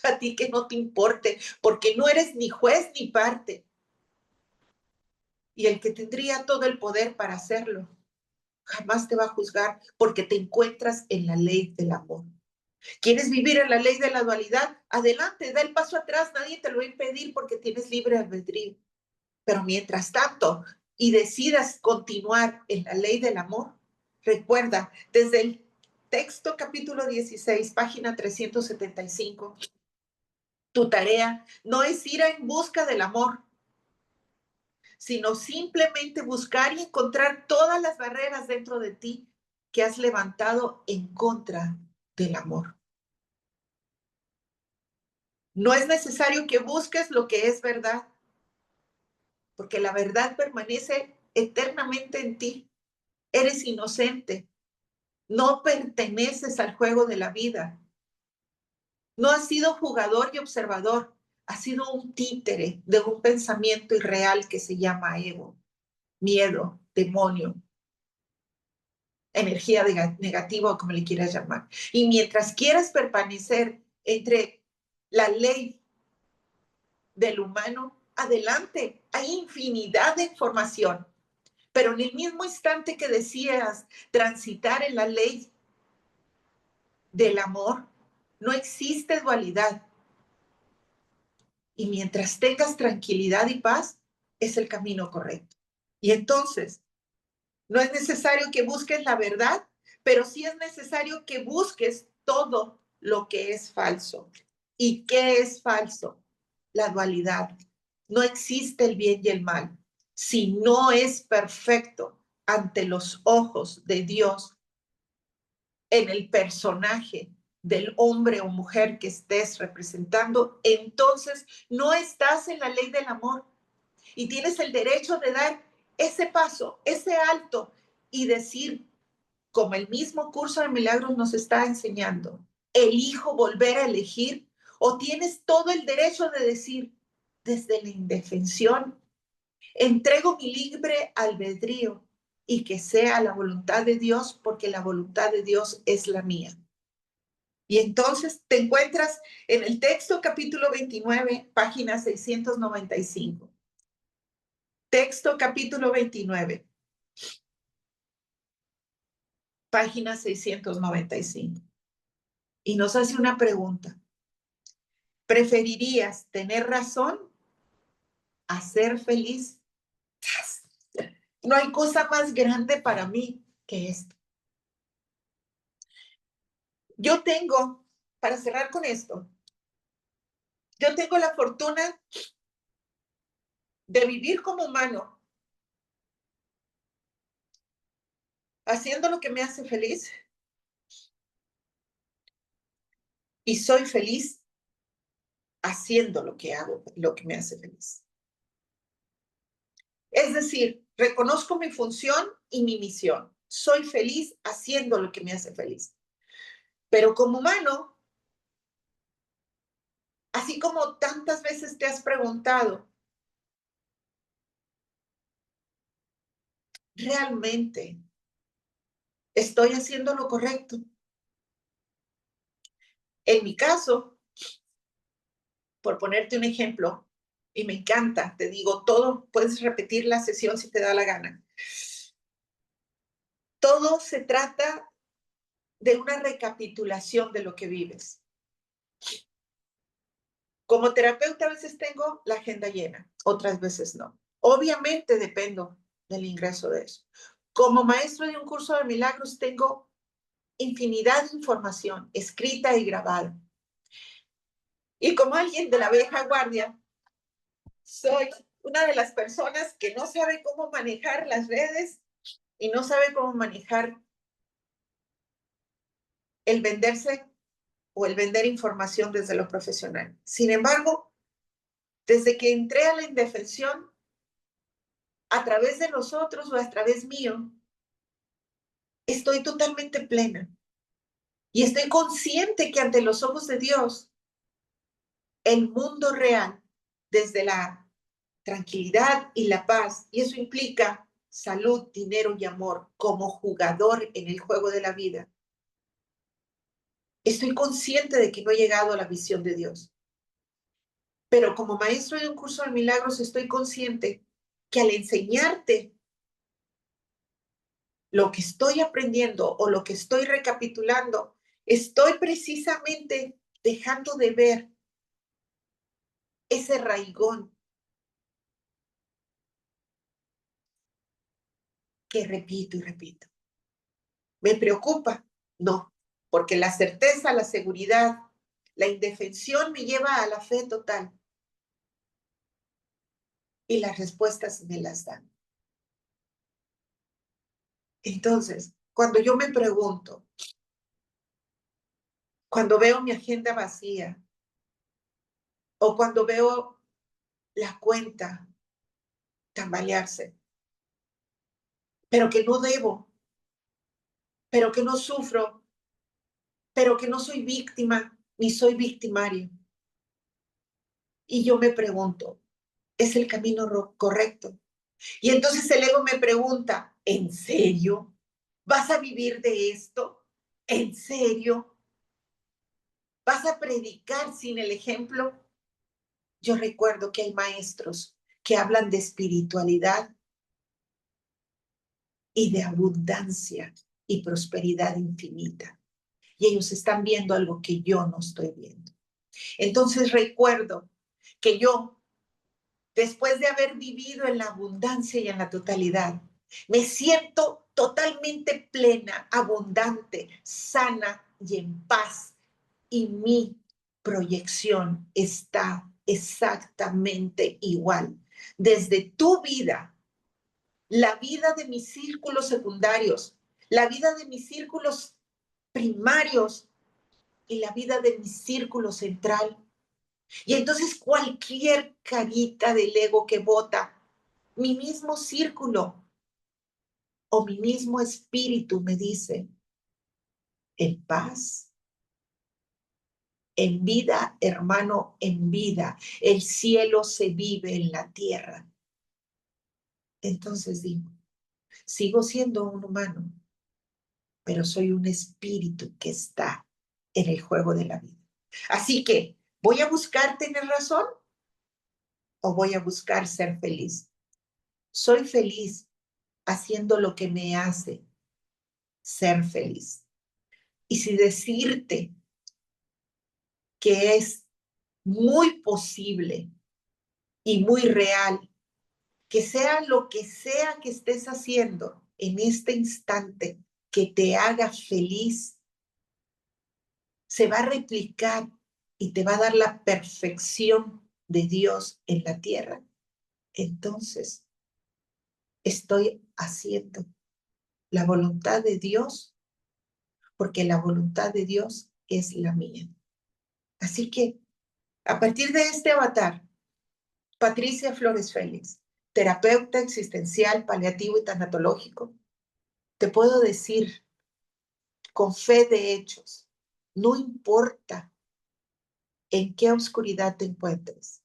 A ti que no te importe, porque no eres ni juez ni parte. Y el que tendría todo el poder para hacerlo jamás te va a juzgar porque te encuentras en la ley del amor. ¿Quieres vivir en la ley de la dualidad? Adelante, da el paso atrás, nadie te lo va a impedir porque tienes libre albedrío. Pero mientras tanto, y decidas continuar en la ley del amor, recuerda, desde el texto capítulo 16, página 375, tu tarea no es ir en busca del amor, sino simplemente buscar y encontrar todas las barreras dentro de ti que has levantado en contra del amor. No es necesario que busques lo que es verdad, porque la verdad permanece eternamente en ti. Eres inocente, no perteneces al juego de la vida. No has sido jugador y observador, has sido un títere de un pensamiento irreal que se llama ego, miedo, demonio, energía negativa o como le quieras llamar. Y mientras quieras permanecer entre la ley del humano, adelante, hay infinidad de información, pero en el mismo instante que decías transitar en la ley del amor, no existe dualidad. Y mientras tengas tranquilidad y paz, es el camino correcto. Y entonces, no es necesario que busques la verdad, pero sí es necesario que busques todo lo que es falso. ¿Y qué es falso? La dualidad. No existe el bien y el mal. Si no es perfecto ante los ojos de Dios en el personaje del hombre o mujer que estés representando, entonces no estás en la ley del amor y tienes el derecho de dar ese paso, ese alto y decir, como el mismo curso de milagros nos está enseñando, elijo volver a elegir, o tienes todo el derecho de decir, desde la indefensión, entrego mi libre albedrío y que sea la voluntad de Dios, porque la voluntad de Dios es la mía. Y entonces te encuentras en el texto capítulo 29, página 695. Texto capítulo 29, página 695. Y nos hace una pregunta. ¿Preferirías tener razón a ser feliz? No hay cosa más grande para mí que esto. Yo tengo, para cerrar con esto, yo tengo la fortuna de vivir como humano, haciendo lo que me hace feliz, y soy feliz haciendo lo que hago, lo que me hace feliz. Es decir, reconozco mi función y mi misión. Soy feliz haciendo lo que me hace feliz. Pero como humano, así como tantas veces te has preguntado, realmente estoy haciendo lo correcto. En mi caso, por ponerte un ejemplo, y me encanta, te digo, todo, puedes repetir la sesión si te da la gana. Todo se trata de una recapitulación de lo que vives. Como terapeuta a veces tengo la agenda llena, otras veces no. Obviamente dependo del ingreso de eso. Como maestro de un curso de milagros tengo infinidad de información escrita y grabada. Y como alguien de la vieja guardia, soy una de las personas que no sabe cómo manejar las redes y no sabe cómo manejar el venderse o el vender información desde lo profesional. Sin embargo, desde que entré a la indefensión, a través de nosotros o a través mío, estoy totalmente plena. Y estoy consciente que ante los ojos de Dios, el mundo real, desde la tranquilidad y la paz, y eso implica salud, dinero y amor como jugador en el juego de la vida, estoy consciente de que no he llegado a la visión de Dios. Pero como maestro de un curso de milagros, estoy consciente que al enseñarte lo que estoy aprendiendo o lo que estoy recapitulando, estoy precisamente dejando de ver ese raigón que repito y repito. ¿Me preocupa? No, porque la certeza, la seguridad, la indefensión me lleva a la fe total y las respuestas me las dan. Entonces, cuando yo me pregunto, cuando veo mi agenda vacía o cuando veo la cuenta tambalearse, pero que no debo, pero que no sufro, pero que no soy víctima ni soy victimario. Y yo me pregunto, ¿es el camino correcto? Y entonces el ego me pregunta, ¿en serio? ¿Vas a vivir de esto? ¿En serio? ¿Vas a predicar sin el ejemplo? Yo recuerdo que hay maestros que hablan de espiritualidad y de abundancia y prosperidad infinita. Y ellos están viendo algo que yo no estoy viendo. Entonces recuerdo que yo, después de haber vivido en la abundancia y en la totalidad, me siento totalmente plena, abundante, sana y en paz. Y mi proyección está exactamente igual. Desde tu vida, la vida de mis círculos secundarios, la vida de mis círculos primarios y la vida de mi círculo central. Y entonces cualquier carita del ego que vota, mi mismo círculo o mi mismo espíritu me dice, en paz, en vida, hermano, en vida. El cielo se vive en la tierra. Entonces digo, sigo siendo un humano, pero soy un espíritu que está en el juego de la vida. Así que, ¿voy a buscar tener razón o voy a buscar ser feliz? Soy feliz haciendo lo que me hace ser feliz. Y si decirte que es muy posible y muy real que sea que estés haciendo en este instante que te haga feliz, se va a replicar y te va a dar la perfección de Dios en la tierra. Entonces, estoy haciendo la voluntad de Dios porque la voluntad de Dios es la mía. Así que, a partir de este avatar, Patricia Flores Félix, terapeuta existencial, paliativo y tanatológico, te puedo decir con fe de hechos, no importa en qué oscuridad te encuentres,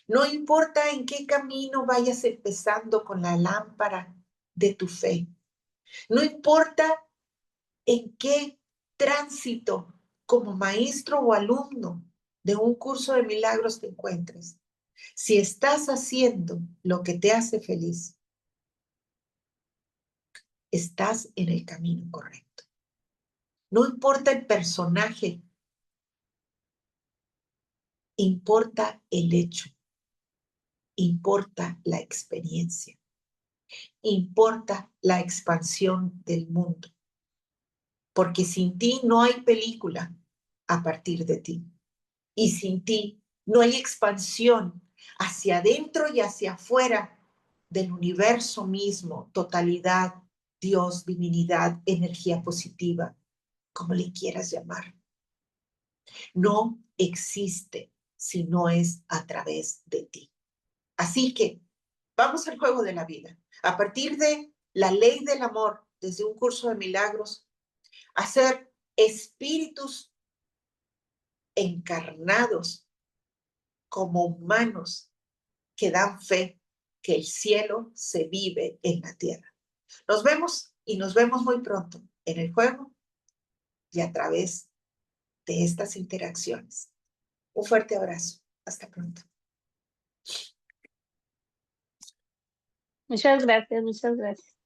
no importa en qué camino vayas empezando con la lámpara de tu fe. No importa en qué tránsito como maestro o alumno de un curso de milagros te encuentres. Si estás haciendo lo que te hace feliz, estás en el camino correcto. No importa el personaje, importa el hecho, importa la experiencia, importa la expansión del mundo. Porque sin ti no hay película a partir de ti. Y sin ti no hay expansión hacia adentro y hacia afuera del universo mismo, totalidad, Dios, divinidad, energía positiva, como le quieras llamar. No existe si no es a través de ti. Así que vamos al juego de la vida. A partir de la ley del amor, desde un curso de milagros, a ser espíritus encarnados como humanos que dan fe que el cielo se vive en la tierra. Nos vemos y nos vemos muy pronto en el juego y a través de estas interacciones. Un fuerte abrazo. Hasta pronto. Muchas gracias, muchas gracias.